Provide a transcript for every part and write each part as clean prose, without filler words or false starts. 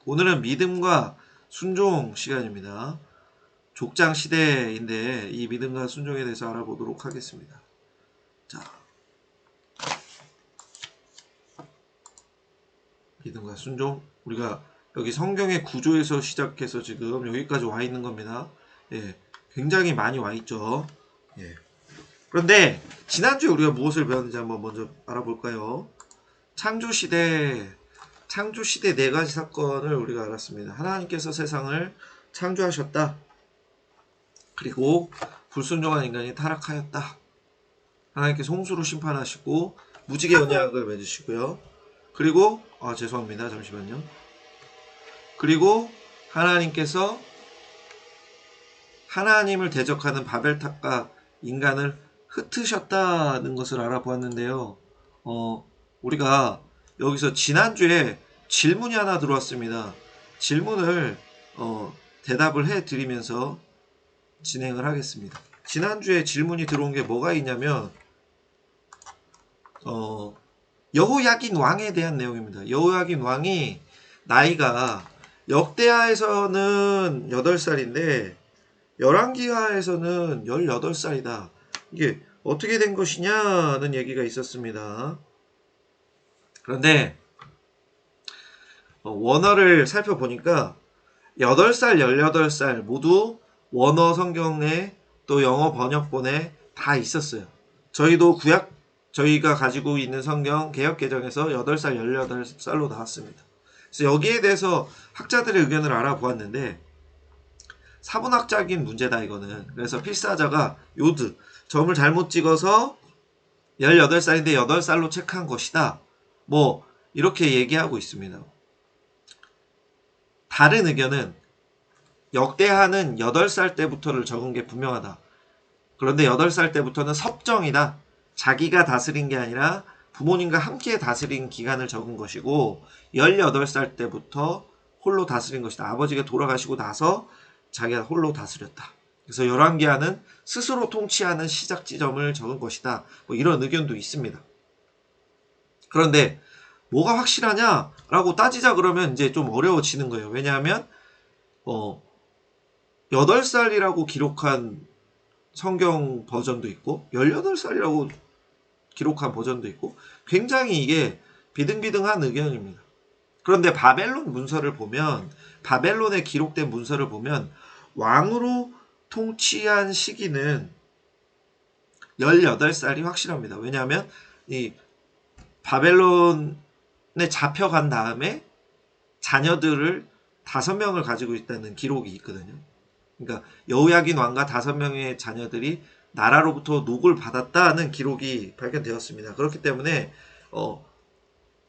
오늘은 믿음과 순종 시간입니다. 족장 시대인데 이 믿음과 순종에 대해서 알아보도록 하겠습니다. 자, 믿음과 순종. 우리가 여기 성경의 구조에서 시작해서 지금 여기까지 와 있는 겁니다. 예, 굉장히 많이 와 있죠. 예. 그런데 지난주에 우리가 무엇을 배웠는지 한번 먼저 알아볼까요? 창조시대 네 가지 사건을 우리가 알았습니다. 하나님께서 세상을 창조하셨다. 그리고 불순종한 인간이 타락하였다. 하나님께서 홍수로 심판하시고 무지개 언약을 맺으시고요. 그리고 죄송합니다. 잠시만요. 그리고 하나님께서 하나님을 대적하는 바벨탑과 인간을 흩으셨다는 것을 알아보았는데요. 우리가 여기서 지난주에 질문이 하나 들어왔습니다. 질문을 대답을 해드리면서 진행을 하겠습니다. 지난주에 질문이 들어온 게 뭐가 있냐면 여호야긴 왕에 대한 내용입니다. 여호야긴 왕이 나이가 역대하에서는 8살인데 열왕기하에서는 18살이다. 이게 어떻게 된 것이냐는 얘기가 있었습니다. 그런데 원어를 살펴보니까 8살, 18살 모두 원어 성경에 또 영어 번역본에 다 있었어요. 저희가 가지고 있는 성경 개역개정에서 8살, 18살로 나왔습니다. 그래서 여기에 대해서 학자들의 의견을 알아보았는데 사분학적인 문제다 이거는. 그래서 필사자가 요드 점을 잘못 찍어서 18살인데 8살로 체크한 것이다. 이렇게 얘기하고 있습니다. 다른 의견은 역대하는 8살 때부터를 적은 게 분명하다. 그런데 8살 때부터는 섭정이다. 자기가 다스린 게 아니라 부모님과 함께 다스린 기간을 적은 것이고 18살 때부터 홀로 다스린 것이다. 아버지가 돌아가시고 나서 자기가 홀로 다스렸다. 그래서 열왕기하는 스스로 통치하는 시작 지점을 적은 것이다. 이런 의견도 있습니다. 그런데 뭐가 확실하냐라고 따지자 그러면 이제 좀 어려워지는 거예요. 왜냐하면 8살이라고 기록한 성경 버전도 있고 18살이라고 기록한 버전도 있고 굉장히 이게 비등비등한 의견입니다. 그런데 바벨론에 기록된 문서를 보면 왕으로 통치한 시기는 18살이 확실합니다. 왜냐하면 이 바벨론에 잡혀간 다음에 자녀들을 5명을 가지고 있다는 기록이 있거든요. 그러니까 여호야긴 왕과 5명의 자녀들이 나라로부터 녹을 받았다는 기록이 발견되었습니다. 그렇기 때문에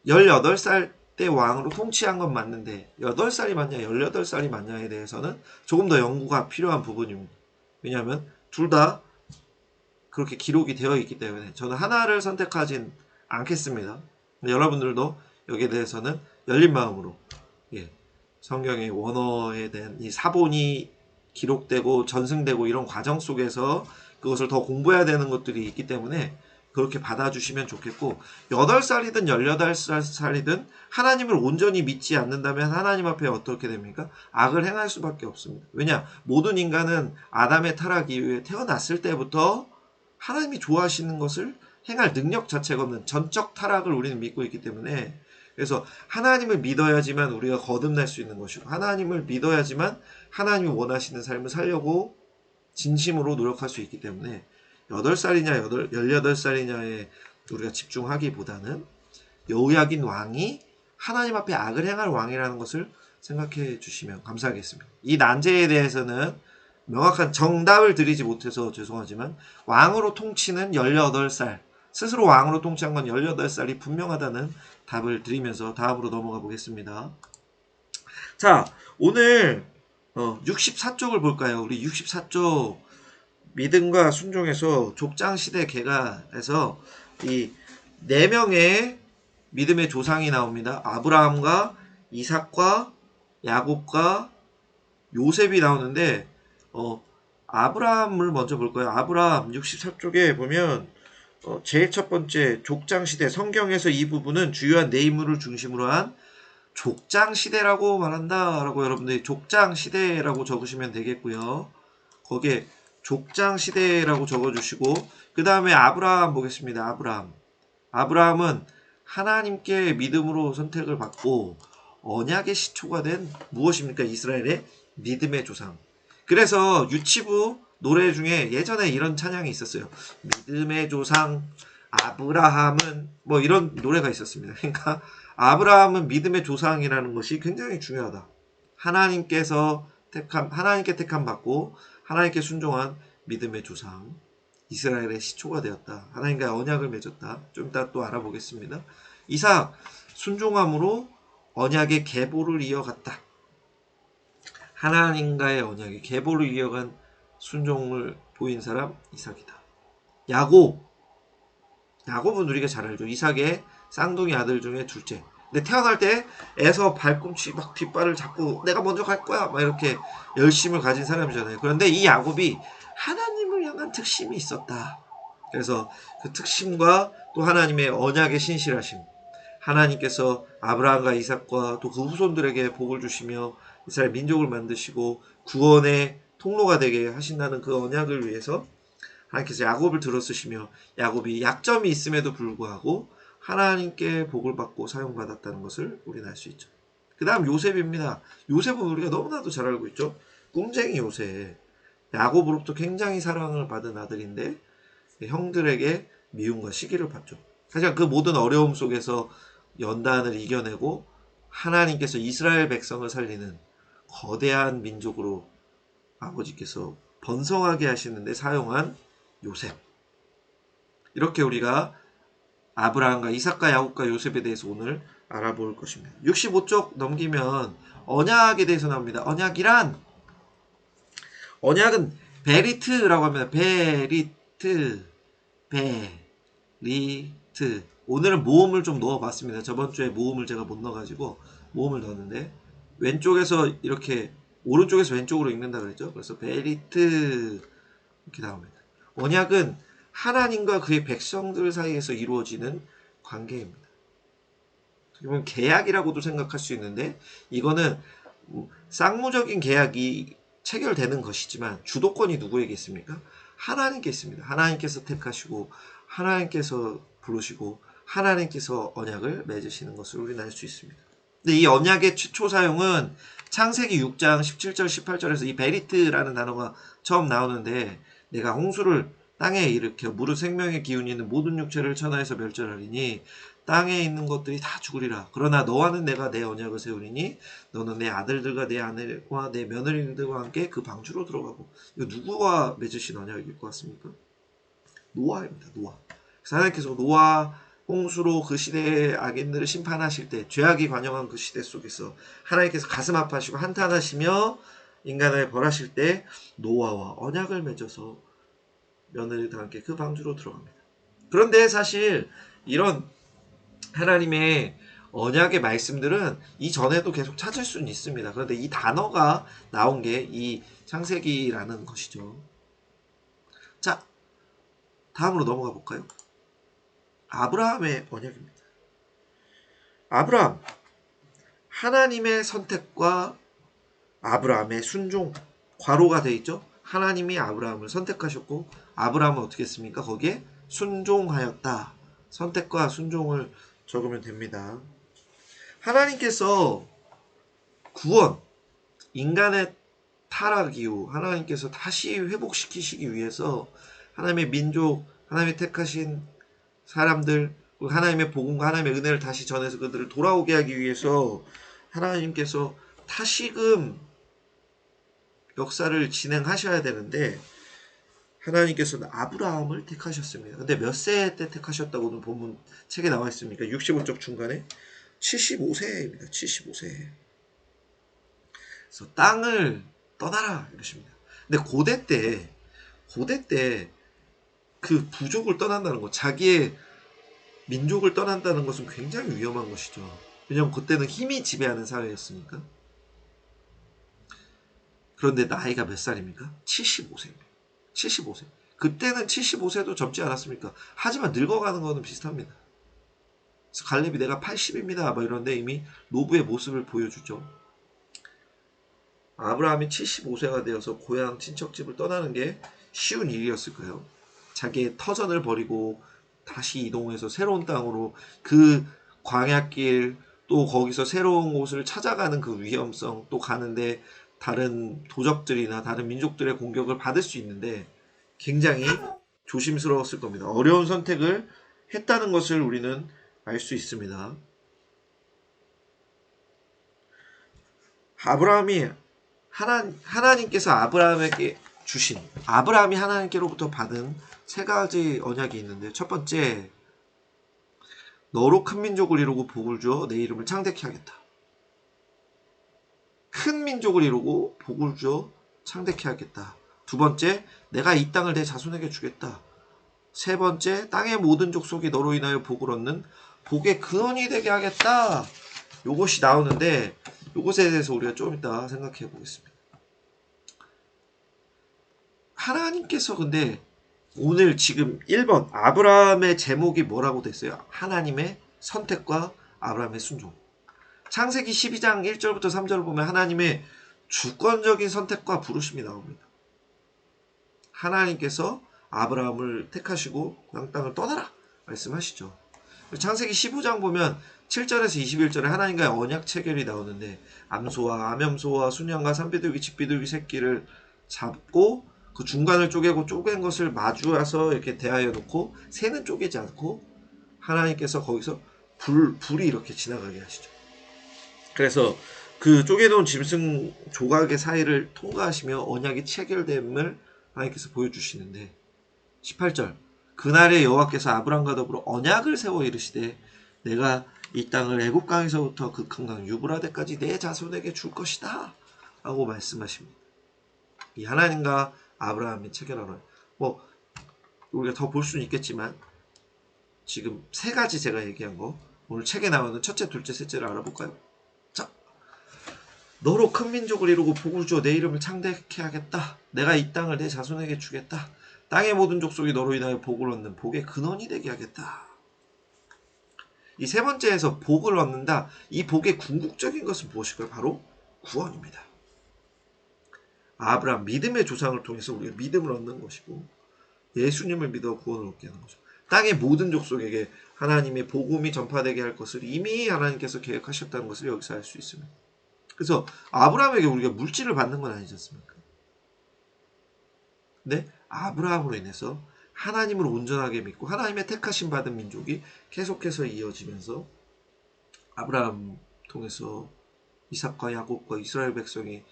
18살 때 왕으로 통치한 건 맞는데 8살이 맞냐 18살이 맞냐에 대해서는 조금 더 연구가 필요한 부분입니다. 왜냐하면 둘 다 그렇게 기록이 되어 있기 때문에 저는 하나를 선택하진 않겠습니다. 여러분들도 여기에 대해서는 열린 마음으로 성경의 원어에 대한 이 사본이 기록되고 전승되고 이런 과정 속에서 그것을 더 공부해야 되는 것들이 있기 때문에 그렇게 받아주시면 좋겠고 8살이든 18살이든 하나님을 온전히 믿지 않는다면 하나님 앞에 어떻게 됩니까? 악을 행할 수밖에 없습니다. 왜냐? 모든 인간은 아담의 타락 이후에 태어났을 때부터 하나님이 좋아하시는 것을 행할 능력 자체가 없는 전적 타락을 우리는 믿고 있기 때문에 그래서 하나님을 믿어야지만 우리가 거듭날 수 있는 것이고 하나님을 믿어야지만 하나님이 원하시는 삶을 살려고 진심으로 노력할 수 있기 때문에 8살이냐 18살이냐에 우리가 집중하기보다는 여호야긴 왕이 하나님 앞에 악을 행할 왕이라는 것을 생각해 주시면 감사하겠습니다. 이 난제에 대해서는 명확한 정답을 드리지 못해서 죄송하지만 왕으로 통치는 18살 스스로 왕으로 통치한 건 18살이 분명하다는 답을 드리면서 다음으로 넘어가 보겠습니다. 자, 오늘 64쪽을 볼까요? 우리 64쪽 믿음과 순종에서 족장시대 개가에서 이 4명의 믿음의 조상이 나옵니다. 아브라함과 이삭과 야곱과 요셉이 나오는데 아브라함을 먼저 볼까요? 아브라함 64쪽에 보면 제일 첫 번째 족장시대 성경에서 이 부분은 주요한 네 인물을 중심으로 한 족장 시대라고 말한다 라고 여러분들이 족장 시대라고 적으시면 되겠고요. 거기에 족장 시대라고 적어주시고 그 다음에 아브라함 보겠습니다. 아브라함은 하나님께 믿음으로 선택을 받고 언약의 시초가 된 무엇입니까? 이스라엘의 믿음의 조상. 그래서 유치부 노래 중에 예전에 이런 찬양이 있었어요. 믿음의 조상 아브라함은 뭐 이런 노래가 있었습니다. 그러니까 아브라함은 믿음의 조상이라는 것이 굉장히 중요하다. 하나님께 택함 받고 하나님께 순종한 믿음의 조상, 이스라엘의 시초가 되었다. 하나님과 언약을 맺었다. 좀 이따 또 알아보겠습니다. 이삭 순종함으로 언약의 계보를 이어갔다. 하나님과의 언약의 계보를 이어간 순종을 보인 사람 이삭이다. 야곱은 우리가 잘 알죠. 이삭의 쌍둥이 아들 중에 둘째. 근데 태어날 때 에서 발꿈치 막 뒷발을 잡고 내가 먼저 갈 거야 막 이렇게 열심을 가진 사람이잖아요. 그런데 이 야곱이 하나님을 향한 특심이 있었다. 그래서 그 특심과 또 하나님의 언약의 신실하심, 하나님께서 아브라함과 이삭과 또 그 후손들에게 복을 주시며 이스라엘 민족을 만드시고 구원의 통로가 되게 하신다는 그 언약을 위해서 하나님께서 야곱을 들어쓰시며 야곱이 약점이 있음에도 불구하고 하나님께 복을 받고 사용받았다는 것을 우리는 알 수 있죠. 그 다음 요셉입니다. 요셉은 우리가 너무나도 잘 알고 있죠. 꿈쟁이 요셉. 야곱으로부터 굉장히 사랑을 받은 아들인데 형들에게 미움과 시기를 받죠. 하지만 그 모든 어려움 속에서 연단을 이겨내고 하나님께서 이스라엘 백성을 살리는 거대한 민족으로 아버지께서 번성하게 하시는데 사용한 요셉. 이렇게 우리가 아브라함과 이삭과 야곱과 요셉에 대해서 오늘 알아볼 것입니다. 65쪽 넘기면 언약에 대해서 나옵니다. 언약은 베리트라고 합니다. 베리트. 오늘은 모음을 좀 넣어봤습니다. 저번 주에 모음을 제가 못 넣어가지고 모음을 넣었는데 왼쪽에서 이렇게 오른쪽에서 왼쪽으로 읽는다 그랬죠. 그래서 베리트 이렇게 나옵니다. 언약은 하나님과 그의 백성들 사이에서 이루어지는 관계입니다. 그러면 계약이라고도 생각할 수 있는데 이거는 쌍무적인 계약이 체결되는 것이지만 주도권이 누구에게 있습니까? 하나님께 있습니다. 하나님께서 택하시고 하나님께서 부르시고 하나님께서 언약을 맺으시는 것을 우리는 알 수 있습니다. 근데 이 언약의 최초 사용은 창세기 6장 17절 18절에서 이 베리트라는 단어가 처음 나오는데 내가 홍수를 땅에 일으켜 무릇 생명의 기운이 있는 모든 육체를 천하에서 멸절하리니 땅에 있는 것들이 다 죽으리라. 그러나 너와는 내가 내 언약을 세우리니 너는 내 아들들과 내 아내와 내 며느리들과 함께 그 방주로 들어가고. 이거 누구와 맺으신 언약일 것 같습니까? 노아입니다. 노아. 하나님께서 노아 홍수로 그 시대의 악인들을 심판하실 때 죄악이 관영한 그 시대 속에서 하나님께서 가슴 아파하시고 한탄하시며 인간을 벌하실 때 노아와 언약을 맺어서 며느리들과 함께 그 방주로 들어갑니다. 그런데 사실 이런 하나님의 언약의 말씀들은 이전에도 계속 찾을 수는 있습니다. 그런데 이 단어가 나온 게 이 창세기라는 것이죠. 자, 다음으로 넘어가 볼까요? 아브라함의 언약입니다. 아브라함, 하나님의 선택과 아브라함의 순종, 괄호가 되어 있죠. 하나님이 아브라함을 선택하셨고 아브라함은 어떻게 했습니까? 거기에 순종하였다. 선택과 순종을 적으면 됩니다. 하나님께서 구원, 인간의 타락 이후 하나님께서 다시 회복시키시기 위해서 하나님의 민족, 하나님의 택하신 사람들, 하나님의 복음과 하나님의 은혜를 다시 전해서 그들을 돌아오게 하기 위해서 하나님께서 다시금 역사를 진행하셔야 되는데 하나님께서는 아브라함을 택하셨습니다. 근데 몇 세 때 택하셨다고는 본문 책에 나와 있습니까? 65쪽 중간에 75세입니다. 75세. 그래서 땅을 떠나라 이러십니다. 근데 고대 때 그 부족을 떠난다는 것, 자기의 민족을 떠난다는 것은 굉장히 위험한 것이죠. 왜냐하면 그때는 힘이 지배하는 사회였으니까. 그런데 나이가 몇 살입니까? 75세입니다. 75세. 그때는 75세도 젊지 않았습니까? 하지만 늙어가는 거는 비슷합니다. 갈렙이 내가 80입니다. 뭐 이런데 이미 노부의 모습을 보여주죠. 아브라함이 75세가 되어서 고향 친척집을 떠나는 게 쉬운 일이었을까요? 자기의 터전을 버리고 다시 이동해서 새로운 땅으로 그 광야길 또 거기서 새로운 곳을 찾아가는 그 위험성 또 가는데 다른 도적들이나 다른 민족들의 공격을 받을 수 있는데 굉장히 조심스러웠을 겁니다. 어려운 선택을 했다는 것을 우리는 알 수 있습니다. 아브라함이 하나님께서 아브라함에게 주신 아브라함이 하나님께로부터 받은 세 가지 언약이 있는데 첫 번째, 너로 큰 민족을 이루고 복을 주어 내 이름을 창대케 하겠다. 큰 민족을 이루고 복을 주어 창대케 하겠다. 두 번째, 내가 이 땅을 내 자손에게 주겠다. 세 번째, 땅의 모든 족속이 너로 인하여 복을 얻는 복의 근원이 되게 하겠다. 요것이 나오는데 요것에 대해서 우리가 좀 이따 생각해 보겠습니다. 하나님께서 근데 오늘 지금 1번 아브라함의 제목이 뭐라고 됐어요? 하나님의 선택과 아브라함의 순종. 창세기 12장 1절부터 3절을 보면 하나님의 주권적인 선택과 부르심이 나옵니다. 하나님께서 아브라함을 택하시고 고향 땅을 떠나라 말씀하시죠. 창세기 15장 보면 7절에서 21절에 하나님과의 언약 체결이 나오는데 암소와 암염소와 순양과 산비둘기 집비둘기 새끼를 잡고 그 중간을 쪼개고 쪼갠 것을 마주해서 이렇게 대하여 놓고 새는 쪼개지 않고 하나님께서 거기서 불이 이렇게 지나가게 하시죠. 그래서 그 쪼개놓은 짐승 조각의 사이를 통과하시며 언약이 체결됨을 하나님께서 보여주시는데 18절 그날에 여호와께서 아브람과 더불어 언약을 세워 이르시되 내가 이 땅을 애굽 강에서부터 극한 유브라데까지 내 자손에게 줄 것이다 라고 말씀하십니다. 이 하나님과 아브라함이 체결하는 뭐 우리가 더 볼 수는 있겠지만 지금 세 가지 제가 얘기한 거 오늘 책에 나오는 첫째, 둘째, 셋째를 알아볼까요? 자, 너로 큰 민족을 이루고 복을 주어 내 이름을 창대케 하겠다. 내가 이 땅을 내 자손에게 주겠다. 땅의 모든 족속이 너로 인하여 복을 얻는 복의 근원이 되게 하겠다. 이 세 번째에서 복을 얻는다. 이 복의 궁극적인 것은 무엇일까요? 바로 구원입니다. 아브라함 믿음의 조상을 통해서 우리가 믿음을 얻는 것이고 예수님을 믿어 구원을 얻게 하는 거죠. 땅의 모든 족속에게 하나님의 복음이 전파되게 할 것을 이미 하나님께서 계획하셨다는 것을 여기서 알 수 있습니다. 그래서 아브라함에게 우리가 물질을 받는 건 아니지 않습니까? 근데 아브라함으로 인해서 하나님을 온전하게 믿고 하나님의 택하심 받은 민족이 계속해서 이어지면서 아브라함 통해서 이삭과 야곱과 이스라엘 백성이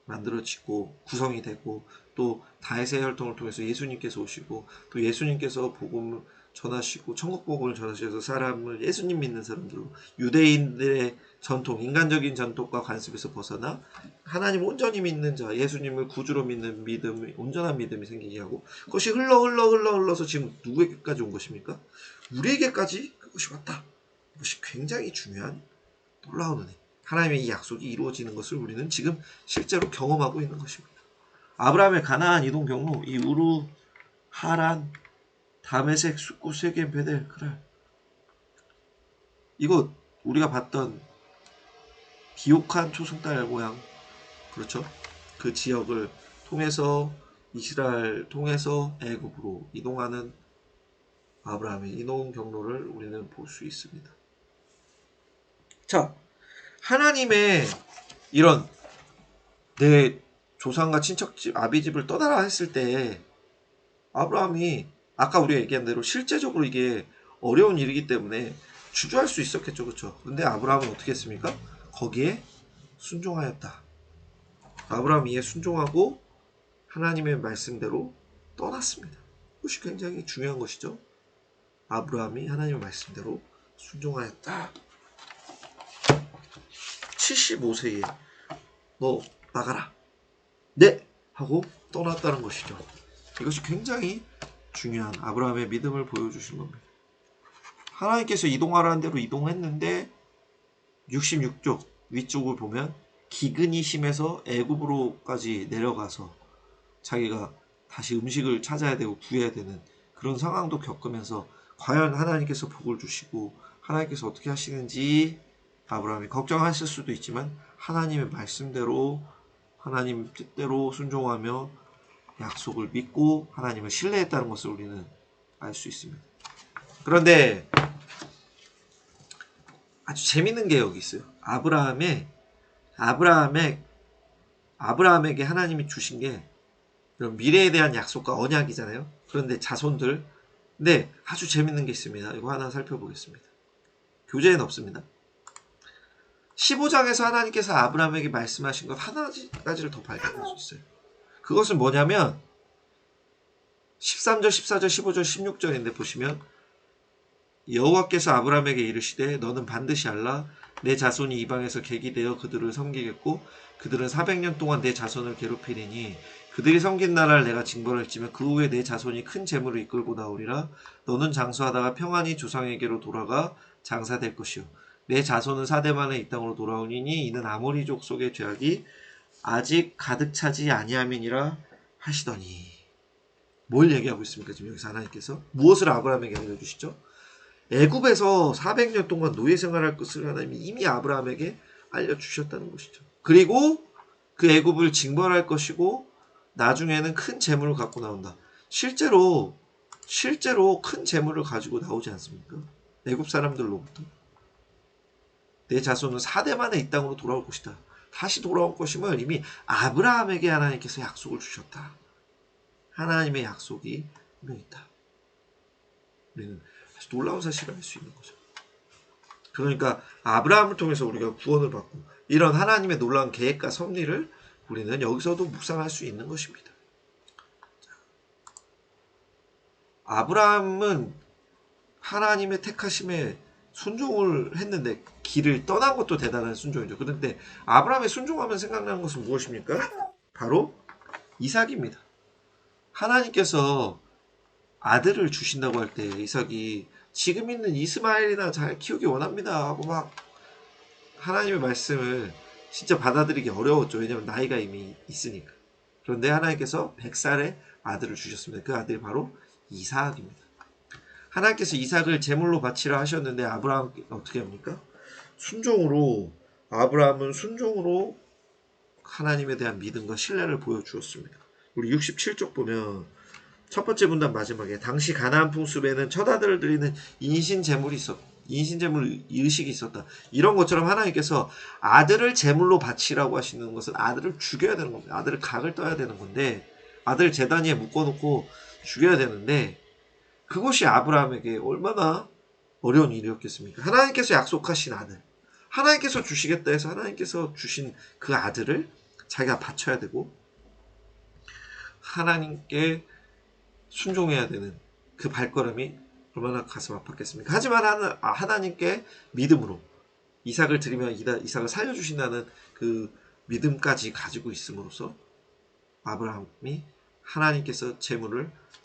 만들어지고 구성이 되고 또 다윗의 혈통을 통해서 예수님께서 오시고 또 예수님께서 복음을 전하시고 천국 복음을 전하셔서 사람을 예수님 믿는 사람들로 유대인들의 전통, 인간적인 전통과 관습에서 벗어나 하나님 온전히 믿는 자, 예수님을 구주로 믿는 믿음이 온전한 믿음이 생기게 하고 그것이 흘러서 지금 누구에게까지 온 것입니까? 우리에게까지 그것이 왔다. 이것이 굉장히 중요한 놀라운 은혜. 하나님의 이 약속이 이루어지는 것을 우리는 지금 실제로 경험하고 있는 것입니다. 아브라함의 가나안 이동 경로, 이 우루, 하란, 다메섹, 숫고, 세겜, 베델, 그랄. 이거 우리가 봤던 기옥한 초승달 모양, 그렇죠? 그 지역을 통해서 이스라엘 통해서 애굽으로 이동하는 아브라함의 이동 경로를 우리는 볼 수 있습니다. 자, 하나님의 이런 내 조상과 친척집 아비집을 떠나라 했을 때 아브라함이 아까 우리가 얘기한 대로 실제적으로 이게 어려운 일이기 때문에 주저할 수 있었겠죠. 그렇죠? 근데 아브라함은 어떻게 했습니까? 거기에 순종하였다. 아브라함이 이에 순종하고 하나님의 말씀대로 떠났습니다. 그것이 굉장히 중요한 것이죠. 아브라함이 하나님의 말씀대로 순종하였다. 75세에 너 나가라. 네! 하고 떠났다는 것이죠. 이것이 굉장히 중요한 아브라함의 믿음을 보여주신 겁니다. 하나님께서 이동하라는 대로 이동했는데 66쪽 위쪽을 보면 기근이 심해서 애굽으로까지 내려가서 자기가 다시 음식을 찾아야 되고 구해야 되는 그런 상황도 겪으면서 과연 하나님께서 복을 주시고 하나님께서 어떻게 하시는지 아브라함이 걱정하실 수도 있지만 하나님의 말씀대로 하나님 뜻대로 순종하며 약속을 믿고 하나님을 신뢰했다는 것을 우리는 알 수 있습니다. 그런데 아주 재밌는 게 여기 있어요. 아브라함에게 하나님이 주신 게 이런 미래에 대한 약속과 언약이잖아요. 그런데 자손들. 근데 아주 재밌는 게 있습니다. 이거 하나 살펴보겠습니다. 교재에는 없습니다. 15장에서 하나님께서 아브라함에게 말씀하신 것 하나 가지를 더 발견할 수 있어요. 그것은 뭐냐면 13절, 14절, 15절, 16절인데 보시면 여호와께서 아브라함에게 이르시되 너는 반드시 알라 내 자손이 이방에서 객이 되어 그들을 섬기겠고 그들은 400년 동안 내 자손을 괴롭히리니 그들이 섬긴 나라를 내가 징벌할지며 그 후에 내 자손이 큰 재물을 이끌고 나오리라. 너는 장수하다가 평안히 조상에게로 돌아가 장사될 것이요 내 자손은 4대 만에 이 땅으로 돌아오니니 이는 아모리 족속의 죄악이 아직 가득 차지 아니함이니라 하시더니 뭘 얘기하고 있습니까? 지금 여기서 하나님께서 무엇을 아브라함에게 알려주시죠? 애굽에서 400년 동안 노예 생활할 것을 하나님이 이미 아브라함에게 알려주셨다는 것이죠. 그리고 그 애굽을 징벌할 것이고 나중에는 큰 재물을 갖고 나온다. 실제로 큰 재물을 가지고 나오지 않습니까? 애굽 사람들로부터. 내 자손은 4대 만에 이 땅으로 돌아올 것이다. 다시 돌아올 것임을 이미 아브라함에게 하나님께서 약속을 주셨다. 하나님의 약속이 분명히 있다. 우리는 아주 놀라운 사실을 알 수 있는 거죠. 그러니까 아브라함을 통해서 우리가 구원을 받고 이런 하나님의 놀라운 계획과 섭리를 우리는 여기서도 묵상할 수 있는 것입니다. 아브라함은 하나님의 택하심에 순종을 했는데 길을 떠난 것도 대단한 순종이죠. 그런데 아브라함의 순종하면 생각나는 것은 무엇입니까? 바로 이삭입니다. 하나님께서 아들을 주신다고 할 때 이삭이 지금 있는 이스마엘이나 잘 키우기 원합니다 하고 막 하나님의 말씀을 진짜 받아들이기 어려웠죠. 왜냐하면 나이가 이미 있으니까. 그런데 하나님께서 100살의 아들을 주셨습니다. 그 아들이 바로 이삭입니다. 하나님께서 이삭을 제물로 바치라 하셨는데 아브라함 어떻게 합니까? 아브라함은 순종으로 하나님에 대한 믿음과 신뢰를 보여주었습니다. 우리 67쪽 보면 첫 번째 문단 마지막에 당시 가나안 풍습에는 첫 아들을 드리는 인신제물 의식이 있었다. 이런 것처럼 하나님께서 아들을 제물로 바치라고 하시는 것은 아들을 죽여야 되는 겁니다. 아들을 각을 떠야 되는 건데 아들을 제단 위에 묶어놓고 죽여야 되는데 그것이 아브라함에게 얼마나 어려운 일이었겠습니까? 하나님께서 약속하신 아들, 하나님께서 주시겠다 해서 하나님께서 주신 그 아들을 자기가 바쳐야 되고 하나님께 순종해야 되는 그 발걸음이 얼마나 가슴 아팠겠습니까? 하지만 하나님께 믿음으로 이삭을 드리면 이삭을 살려주신다는 그 믿음까지 가지고 있음으로써 아브라함이 하나님께서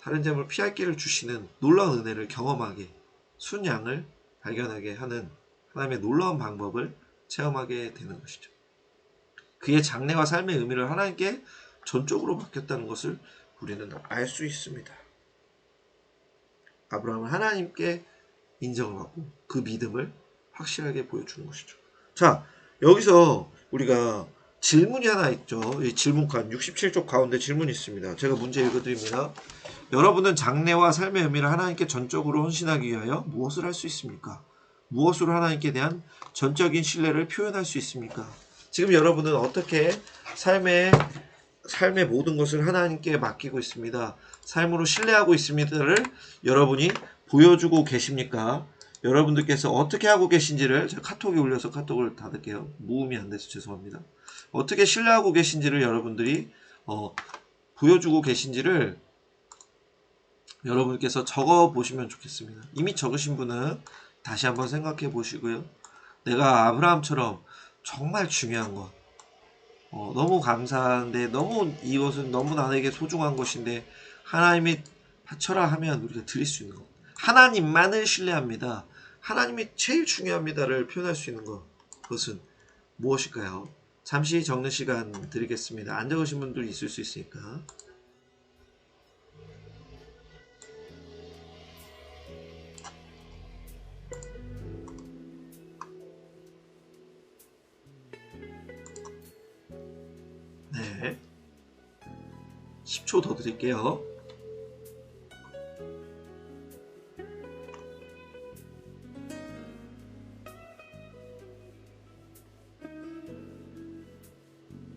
다른 재물을 피할 길을 주시는 놀라운 은혜를 경험하게 순양을 발견하게 하는 하나님의 놀라운 방법을 체험하게 되는 것이죠. 그의 장래와 삶의 의미를 하나님께 전적으로 맡겼다는 것을 우리는 알 수 있습니다. 아브라함은 하나님께 인정을 받고 그 믿음을 확실하게 보여주는 것이죠. 자, 여기서 우리가 질문이 하나 있죠. 이 질문칸 67쪽 가운데 질문이 있습니다. 제가 문제 읽어드립니다. 여러분은 장래와 삶의 의미를 하나님께 전적으로 헌신하기 위하여 무엇을 할 수 있습니까? 무엇으로 하나님께 대한 전적인 신뢰를 표현할 수 있습니까? 지금 여러분은 어떻게 삶의 모든 것을 하나님께 맡기고 있습니다. 삶으로 신뢰하고 있습니다를 여러분이 보여주고 계십니까? 여러분들께서 어떻게 하고 계신지를 제가 카톡에 올려서 카톡을 닫을게요. 모음이 안 돼서 죄송합니다. 어떻게 신뢰하고 계신지를 여러분들이 보여주고 계신지를 여러분께서 적어 보시면 좋겠습니다. 이미 적으신 분은 다시 한번 생각해 보시고요. 내가 아브라함처럼 정말 중요한 것, 너무 감사한데 이것은 너무 나에게 소중한 것인데 하나님이 바쳐라 하면 우리가 드릴 수 있는 것, 하나님만을 신뢰합니다, 하나님이 제일 중요합니다를 표현할 수 있는 그것은 무엇일까요? 잠시 적는 시간 드리겠습니다. 안 적으신 분들 있을 수 있으니까. 10초 더 드릴게요.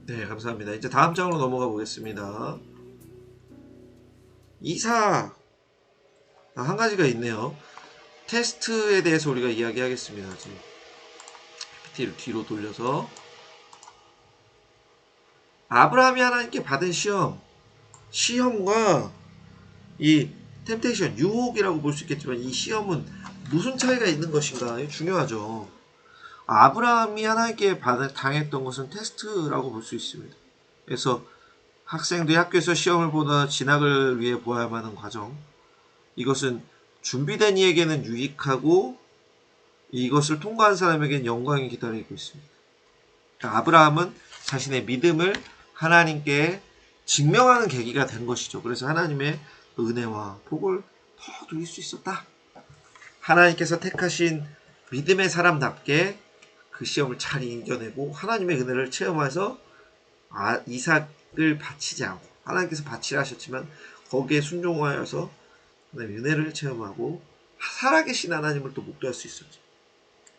네, 감사합니다. 이제 다음 장으로 넘어가 보겠습니다. 이사 한 가지가 있네요. 테스트에 대해서 우리가 이야기하겠습니다. 지금 PPT를 뒤로 돌려서 아브라함이 하나님께 받은 시험과 이 템테이션, 유혹이라고 볼 수 있겠지만 이 시험은 무슨 차이가 있는 것인가? 이거 중요하죠. 아브라함이 하나님께 당했던 것은 테스트라고 볼 수 있습니다. 그래서 학생들이 학교에서 시험을 보다 진학을 위해 보아야만 하는 과정. 이것은 준비된 이에게는 유익하고 이것을 통과한 사람에게는 영광이 기다리고 있습니다. 그러니까 아브라함은 자신의 믿음을 하나님께 증명하는 계기가 된 것이죠. 그래서 하나님의 은혜와 복을 더 누릴 수 있었다. 하나님께서 택하신 믿음의 사람답게 그 시험을 잘 이겨내고 하나님의 은혜를 체험해서 이삭을 바치지 않고 하나님께서 바치라 하셨지만 거기에 순종하여서 하나님의 은혜를 체험하고 살아계신 하나님을 또 목도할 수 있었죠.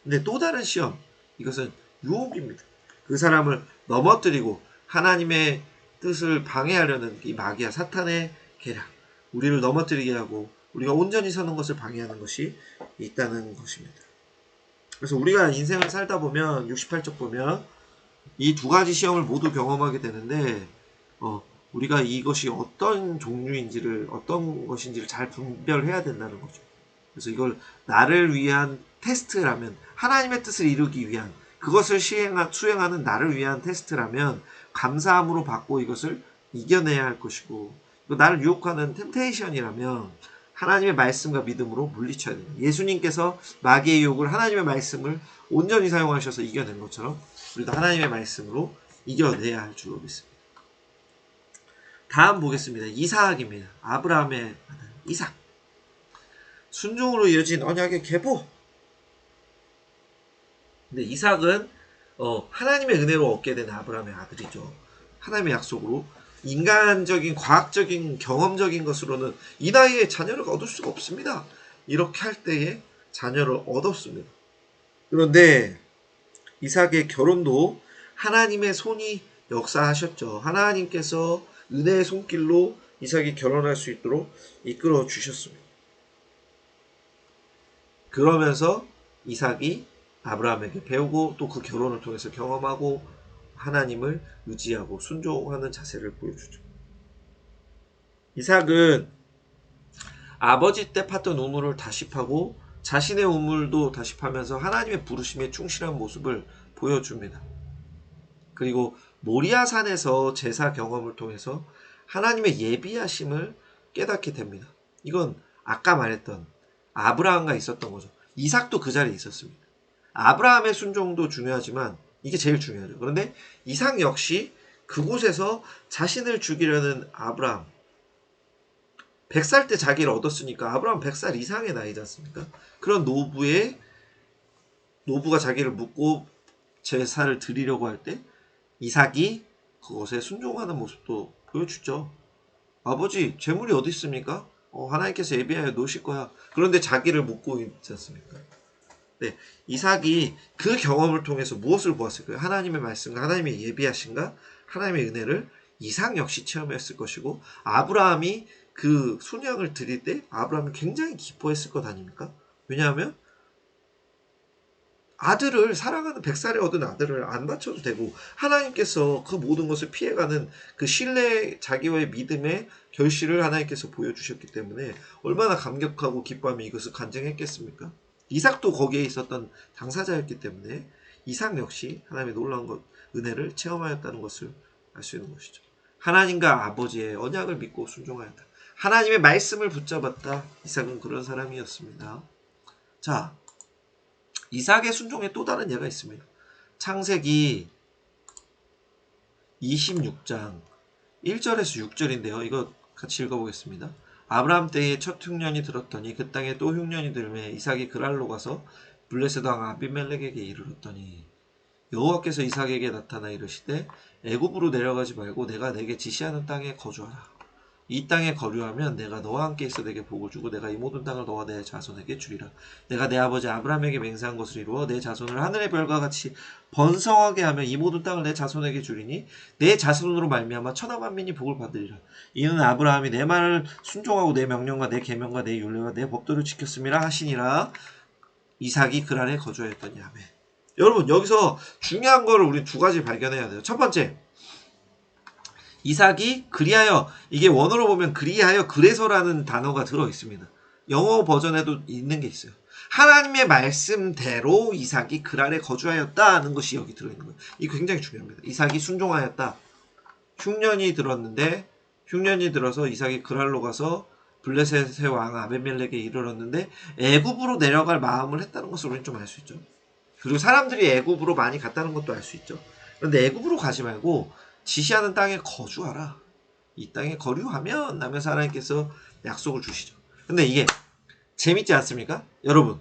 근데 또 다른 시험, 이것은 유혹입니다. 그 사람을 넘어뜨리고 하나님의 뜻을 방해하려는 이 마귀와 사탄의 계략, 우리를 넘어뜨리게 하고 우리가 온전히 서는 것을 방해하는 것이 있다는 것입니다. 그래서 우리가 인생을 살다 보면 68쪽 보면 이 두 가지 시험을 모두 경험하게 되는데 우리가 이것이 어떤 종류인지를 어떤 것인지를 잘 분별해야 된다는 거죠. 그래서 이걸 나를 위한 테스트라면 하나님의 뜻을 이루기 위한 그것을 수행하는 나를 위한 테스트라면 감사함으로 받고 이것을 이겨내야 할 것이고 나를 유혹하는 템테이션이라면 하나님의 말씀과 믿음으로 물리쳐야 됩니다. 예수님께서 마귀의 유혹을 하나님의 말씀을 온전히 사용하셔서 이겨낸 것처럼 우리도 하나님의 말씀으로 이겨내야 할 줄로 믿습니다. 다음 보겠습니다. 이삭입니다. 아브라함의 아들 이삭. 순종으로 이어진 언약의 계보. 근데 이삭은 하나님의 은혜로 얻게 된 아브라함의 아들이죠. 하나님의 약속으로 인간적인 과학적인 경험적인 것으로는 이 나이에 자녀를 얻을 수가 없습니다. 이렇게 할 때에 자녀를 얻었습니다. 그런데 이삭의 결혼도 하나님의 손이 역사하셨죠. 하나님께서 은혜의 손길로 이삭이 결혼할 수 있도록 이끌어 주셨습니다. 그러면서 이삭이 아브라함에게 배우고 또 그 결혼을 통해서 경험하고 하나님을 의지하고 순종하는 자세를 보여주죠. 이삭은 아버지 때 팠던 우물을 다시 파고 자신의 우물도 다시 파면서 하나님의 부르심에 충실한 모습을 보여줍니다. 그리고 모리아산에서 제사 경험을 통해서 하나님의 예비하심을 깨닫게 됩니다. 이건 아까 말했던 아브라함과 있었던 거죠. 이삭도 그 자리에 있었습니다. 아브라함의 순종도 중요하지만 이게 제일 중요하죠. 그런데 이삭 역시 그곳에서 자신을 죽이려는 아브라함 100살 때 자기를 얻었으니까 아브라함 100살 이상의 나이지 않습니까? 그런 노부가 자기를 묻고 제사를 드리려고 할 때 이삭이 그것에 순종하는 모습도 보여주죠. 아버지 재물이 어디 있습니까? 하나님께서 예비하여 놓으실 거야. 그런데 자기를 묻고 있지 않습니까? 네, 이삭이 그 경험을 통해서 무엇을 보았을까요? 하나님의 말씀과 하나님의 예비하신가? 하나님의 은혜를 이삭 역시 체험했을 것이고 아브라함이 그 순양을 드릴 때 아브라함이 굉장히 기뻐했을 것 아닙니까? 왜냐하면 아들을 사랑하는 100살에 얻은 아들을 안 바쳐도 되고 하나님께서 그 모든 것을 피해가는 그 신뢰 자기와의 믿음의 결실을 하나님께서 보여주셨기 때문에 얼마나 감격하고 기뻐하며 이것을 간증했겠습니까? 이삭도 거기에 있었던 당사자였기 때문에 이삭 역시 하나님의 놀라운 은혜를 체험하였다는 것을 알 수 있는 것이죠. 하나님과 아버지의 언약을 믿고 순종하였다. 하나님의 말씀을 붙잡았다. 이삭은 그런 사람이었습니다. 자, 이삭의 순종에 또 다른 예가 있습니다. 창세기 26장 1절에서 6절인데요. 이거 같이 읽어보겠습니다. 아브라함 때에 첫 흉년이 들었더니 그 땅에 또 흉년이 들매 이삭이 그랄로 가서 블레셋 왕 아비멜렉에게 이르렀더니 여호와께서 이삭에게 나타나 이르시되 애굽으로 내려가지 말고 내가 내게 지시하는 땅에 거주하라. 이 땅에 거류하면 내가 너와 함께 있어 내게 복을 주고 내가 이 모든 땅을 너와 내 자손에게 주리라. 내가 내 아버지 아브라함에게 맹세한 것을 이루어 내 자손을 하늘의 별과 같이 번성하게 하며 이 모든 땅을 내 자손에게 주리니 내 자손으로 말미암아 천하 만민이 복을 받으리라. 이는 아브라함이 내 말을 순종하고 내 명령과 내 계명과 내 율례와 내 법도를 지켰음이라 하시니라. 이삭이 그랄에 거주하였더니. 아멘. 여러분 여기서 중요한 거를 우리 두 가지 발견해야 돼요. 첫 번째, 이삭이 그리하여, 이게 원어로 보면 그리하여 그래서라는 단어가 들어 있습니다. 영어 버전에도 있는 게 있어요. 하나님의 말씀대로 이삭이 그랄에 거주하였다는 것이 여기 들어있는 거예요. 이게 굉장히 중요합니다. 이삭이 순종하였다. 흉년이 들었는데, 흉년이 들어서 이삭이 그랄로 가서 블레셋의 왕 아베멜렉에 이르렀는데 애굽으로 내려갈 마음을 했다는 것을 우리는 좀 알 수 있죠. 그리고 사람들이 애굽으로 많이 갔다는 것도 알 수 있죠. 그런데 애굽으로 가지 말고 지시하는 땅에 거주하라. 이 땅에 거류하면 하면서 하나님께서 약속을 주시죠. 근데 이게 재밌지 않습니까? 여러분,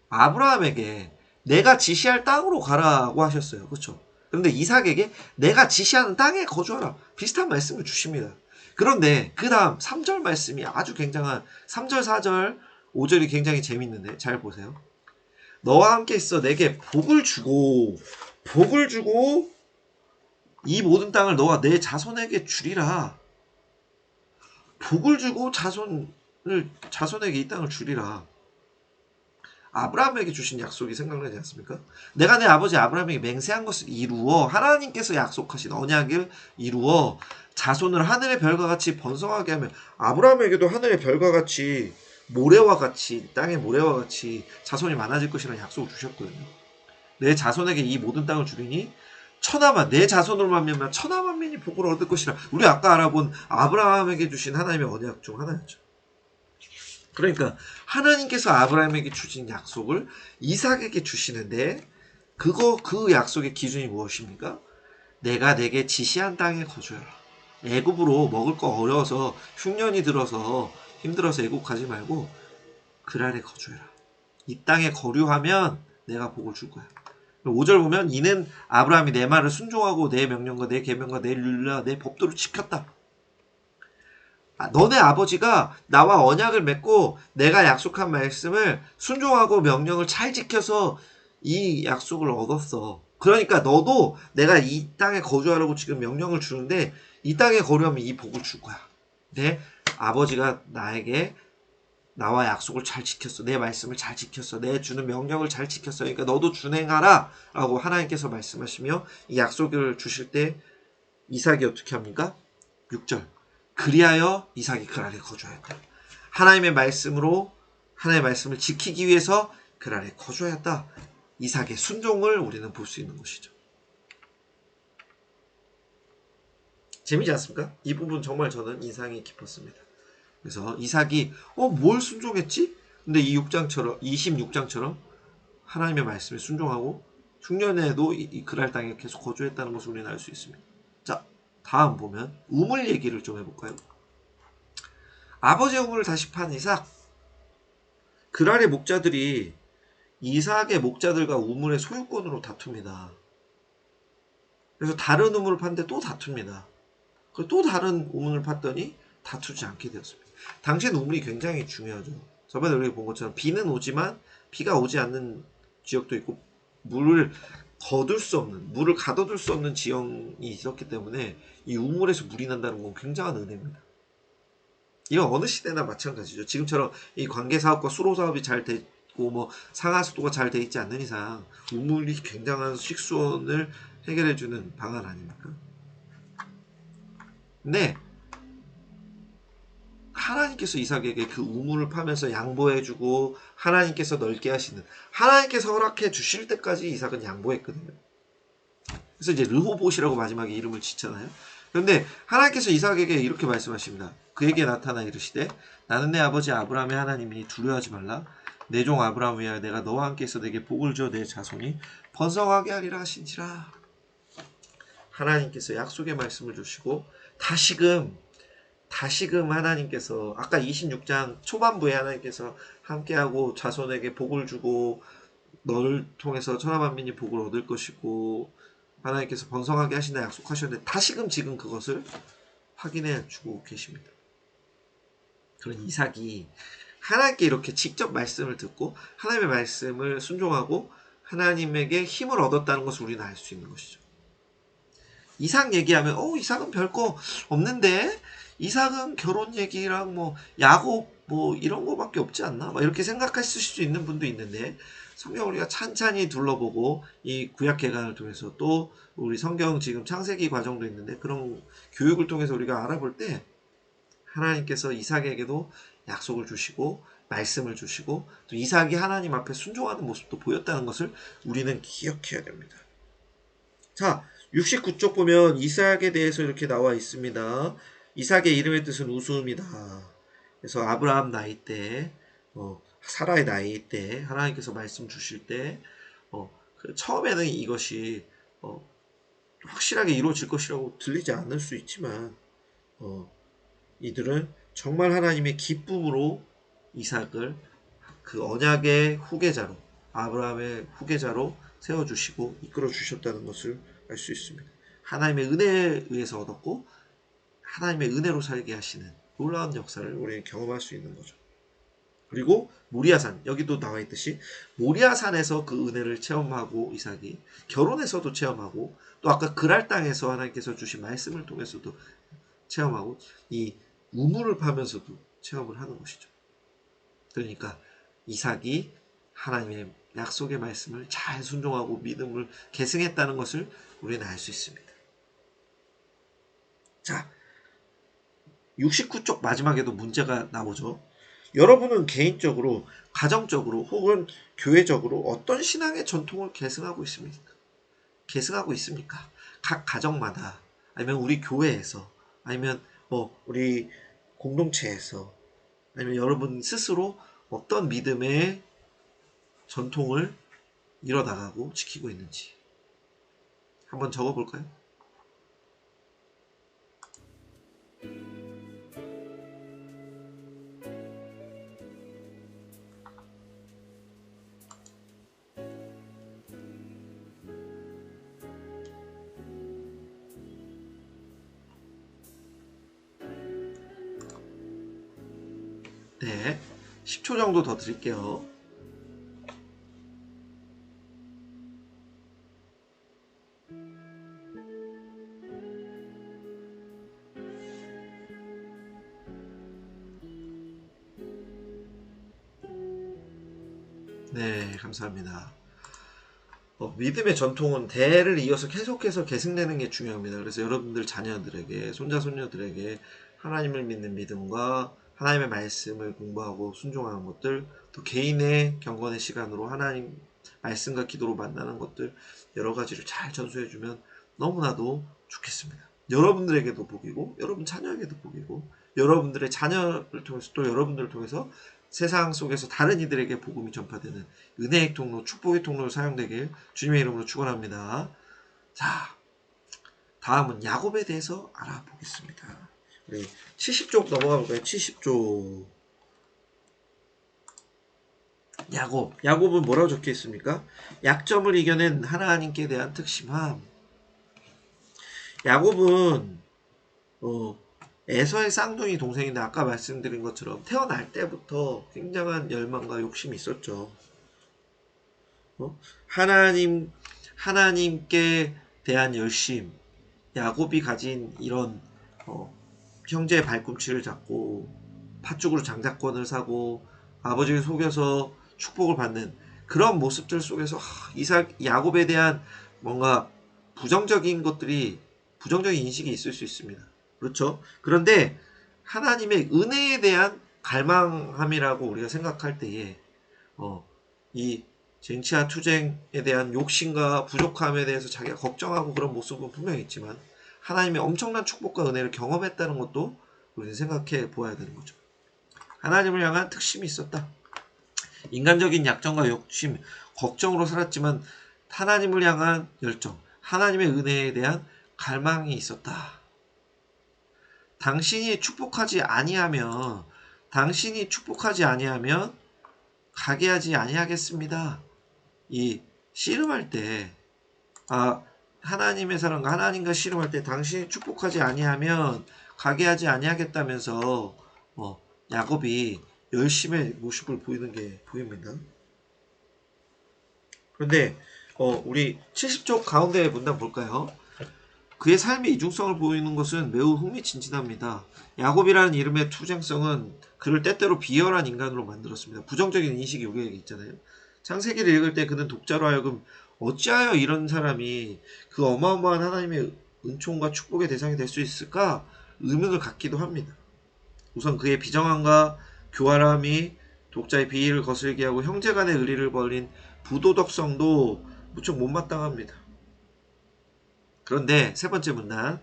아브라함에게 내가 지시할 땅으로 가라고 하셨어요. 그렇죠? 그런데 이삭에게 내가 지시하는 땅에 거주하라. 비슷한 말씀을 주십니다. 그런데 그 다음 3절 말씀이 아주 굉장한, 3절, 4절, 5절이 굉장히 재밌는데 잘 보세요. 너와 함께 있어 내게 복을 주고 이 모든 땅을 너와 내 자손에게 주리라. 복을 주고 자손에게 이 땅을 주리라. 아브라함에게 주신 약속이 생각나지 않습니까? 내가 내 아버지 아브라함에게 맹세한 것을 이루어, 하나님께서 약속하신 언약을 이루어 자손을 하늘의 별과 같이 번성하게 하면, 아브라함에게도 하늘의 별과 같이 모래와 같이, 땅의 모래와 같이 자손이 많아질 것이라는 약속을 주셨거든요. 내 자손에게 이 모든 땅을 주리니 내 자손으로 말미암아 천하 만민이 복을 얻을 것이라. 우리 아까 알아본 아브라함에게 주신 하나님의 언약 중 하나였죠. 그러니까 하나님께서 아브라함에게 주신 약속을 이삭에게 주시는데, 그 약속의 기준이 무엇입니까? 내가 내게 지시한 땅에 거주해라. 애굽으로 먹을 거 어려워서 흉년이 들어서 힘들어서 애굽 가지 말고 그랄에 거주해라. 이 땅에 거류하면 내가 복을 줄 거야. 5절 보면 이는 아브라함이 내 말을 순종하고 내 명령과 내 계명과 내 율례와 내 법도를 지켰다. 너네 아버지가 나와 언약을 맺고 내가 약속한 말씀을 순종하고 명령을 잘 지켜서 이 약속을 얻었어. 그러니까 너도 내가 이 땅에 거주하라고 지금 명령을 주는데 이 땅에 거류하면 이 복을 줄 거야. 내 아버지가 나와 약속을 잘 지켰어. 내 말씀을 잘 지켰어. 내 주는 명령을 잘 지켰어. 그러니까 너도 준행하라 라고 하나님께서 말씀하시며, 이 약속을 주실 때 이삭이 어떻게 합니까? 6절, 그리하여 이삭이 그랄에 거주하였다. 하나님의 말씀을 지키기 위해서 그랄에 거주하였다. 이삭의 순종을 우리는 볼 수 있는 것이죠. 재미지 않습니까? 이 부분 정말 저는 인상이 깊었습니다. 그래서 이삭이 뭘 순종했지? 근데 이 26장처럼 하나님의 말씀에 순종하고 흉년에도 이 그랄 땅에 계속 거주했다는 것을 우리는 알 수 있습니다. 자, 다음 보면 우물 얘기를 좀 해볼까요? 아버지의 우물을 다시 판 이삭. 그랄의 목자들이 이삭의 목자들과 우물의 소유권으로 다툽니다. 그래서 다른 우물을 팠는데 또 다툽니다. 그리고 또 다른 우물을 팠더니 다투지 않게 되었습니다. 당시엔 우물이 굉장히 중요하죠. 저번에 우리가 본 것처럼 비는 오지만 비가 오지 않는 지역도 있고 물을 가둬둘 수 없는 지형이 있었기 때문에 이 우물에서 물이 난다는 건 굉장한 은혜입니다. 이건 어느 시대나 마찬가지죠. 지금처럼 이 관계사업과 수로사업이 잘 되고 상하수도가 잘 돼 있지 않는 이상 우물이 굉장한 식수원을 해결해주는 방안 아닙니까? 근데 하나님께서 이삭에게 그 우물을 파면서 양보해주고 하나님께서 넓게 하시는, 하나님께서 허락해 주실 때까지 이삭은 양보했거든요. 그래서 이제 르호봇이라고 마지막에 이름을 짓잖아요. 그런데 하나님께서 이삭에게 이렇게 말씀하십니다. 그에게 나타나 이르시되 나는 내 아버지 아브라함의 하나님이니 두려워하지 말라. 내 종 아브라함 위하여 내가 너와 함께 있어 내게 복을 주어 내 자손이 번성하게 하리라 하신지라. 하나님께서 약속의 말씀을 주시고 다시금 하나님께서 아까 26장 초반부에 하나님께서 함께하고 자손에게 복을 주고 너를 통해서 천하 만민이 복을 얻을 것이고 하나님께서 번성하게 하신다 약속하셨는데 다시금 지금 그것을 확인해 주고 계십니다. 그런 이삭이 하나님께 이렇게 직접 말씀을 듣고 하나님의 말씀을 순종하고 하나님에게 힘을 얻었다는 것을 우리는 알 수 있는 것이죠. 이삭 얘기하면 이삭은 별거 없는데 이삭은 결혼 얘기랑 뭐 야곱 뭐 이런 거밖에 없지 않나? 막 이렇게 생각하실 수 있는 분도 있는데 성경 우리가 찬찬히 둘러보고 이 구약 개관을 통해서 또 우리 성경 지금 창세기 과정도 있는데 그런 교육을 통해서 우리가 알아볼 때 하나님께서 이삭에게도 약속을 주시고 말씀을 주시고 또 이삭이 하나님 앞에 순종하는 모습도 보였다는 것을 우리는 기억해야 됩니다. 자, 69쪽 보면 이삭에 대해서 이렇게 나와 있습니다. 이삭의 이름의 뜻은 웃음이다. 그래서 아브라함 나이 때, 사라의 나이 때 하나님께서 말씀 주실 때 처음에는 이것이 확실하게 이루어질 것이라고 들리지 않을 수 있지만 이들은 정말 하나님의 기쁨으로 이삭을 그 언약의 후계자로 아브라함의 후계자로 세워주시고 이끌어 주셨다는 것을 알 수 있습니다. 하나님의 은혜에 의해서 얻었고 하나님의 은혜로 살게 하시는 놀라운 역사를 우리는 경험할 수 있는 거죠. 그리고 모리아산, 여기도 나와 있듯이 모리아산에서 그 은혜를 체험하고 이삭이 결혼에서도 체험하고 또 아까 그랄 땅에서 하나님께서 주신 말씀을 통해서도 체험하고 이 우물을 파면서도 체험을 하는 것이죠. 그러니까 이삭이 하나님의 약속의 말씀을 잘 순종하고 믿음을 계승했다는 것을 우리는 알 수 있습니다. 자, 69쪽 마지막에도 문제가 나오죠. 여러분은 개인적으로, 가정적으로 혹은 교회적으로 어떤 신앙의 전통을 계승하고 있습니까? 계승하고 있습니까? 각 가정마다 아니면 우리 교회에서 아니면 우리 공동체에서 아니면 여러분 스스로 어떤 믿음의 전통을 이뤄나가고 지키고 있는지 한번 적어볼까요? 네, 10초 정도 더 드릴게요. 네, 감사합니다. 믿음의 전통은 대를 이어서 계속해서 계승되는 게 중요합니다. 그래서 여러분들 자녀들에게, 손자, 손녀들에게 하나님을 믿는 믿음과 하나님의 말씀을 공부하고 순종하는 것들, 또 개인의 경건의 시간으로 하나님 말씀과 기도로 만나는 것들 여러 가지를 잘 전수해주면 너무나도 좋겠습니다. 여러분들에게도 복이고, 여러분 자녀에게도 복이고, 여러분들의 자녀를 통해서 또 여러분들을 통해서 세상 속에서 다른 이들에게 복음이 전파되는 은혜의 통로, 축복의 통로로 사용되길 주님의 이름으로 축원합니다. 자, 다음은 야곱에 대해서 알아보겠습니다. 우리 70쪽 넘어가 볼까요? 70쪽. 야곱은 뭐라고 적혀 있습니까? 약점을 이겨낸 하나님께 대한 특심함. 야곱은 에서의 쌍둥이 동생인데 아까 말씀드린 것처럼 태어날 때부터 굉장한 열망과 욕심이 있었죠. 하나님께 대한 열심, 야곱이 가진 이런 형제의 발꿈치를 잡고 팥죽으로 장자권을 사고 아버지를 속여서 축복을 받는 그런 모습들 속에서 야곱에 대한 뭔가 부정적인 인식이 있을 수 있습니다. 그렇죠? 그런데 하나님의 은혜에 대한 갈망함이라고 우리가 생각할 때에 이 쟁취와 투쟁에 대한 욕심과 부족함에 대해서 자기가 걱정하고 그런 모습은 분명히 있지만 하나님의 엄청난 축복과 은혜를 경험했다는 것도 우리는 생각해 보아야 되는 거죠. 하나님을 향한 특심이 있었다. 인간적인 약점과 욕심, 걱정으로 살았지만 하나님을 향한 열정, 하나님의 은혜에 대한 갈망이 있었다. 당신이 축복하지 아니하면 가게 하지 아니하겠습니다. 이 씨름할 때 하나님의 사랑과 하나님과 씨름할 때 당신이 축복하지 아니하면 가게 하지 아니하겠다면서 야곱이 열심의 모습을 보이는 게 보입니다. 그런데 우리 70쪽 가운데 문단 볼까요? 그의 삶의 이중성을 보이는 것은 매우 흥미진진합니다. 야곱이라는 이름의 투쟁성은 그를 때때로 비열한 인간으로 만들었습니다. 부정적인 인식이 여기에 있잖아요. 창세기를 읽을 때 그는 독자로 하여금 어찌하여 이런 사람이 그 어마어마한 하나님의 은총과 축복의 대상이 될 수 있을까 의문을 갖기도 합니다. 우선 그의 비정함과 교활함이 독자의 비위를 거슬게 하고 형제간의 의리를 벌린 부도덕성도 무척 못마땅합니다. 그런데 세 번째 문단,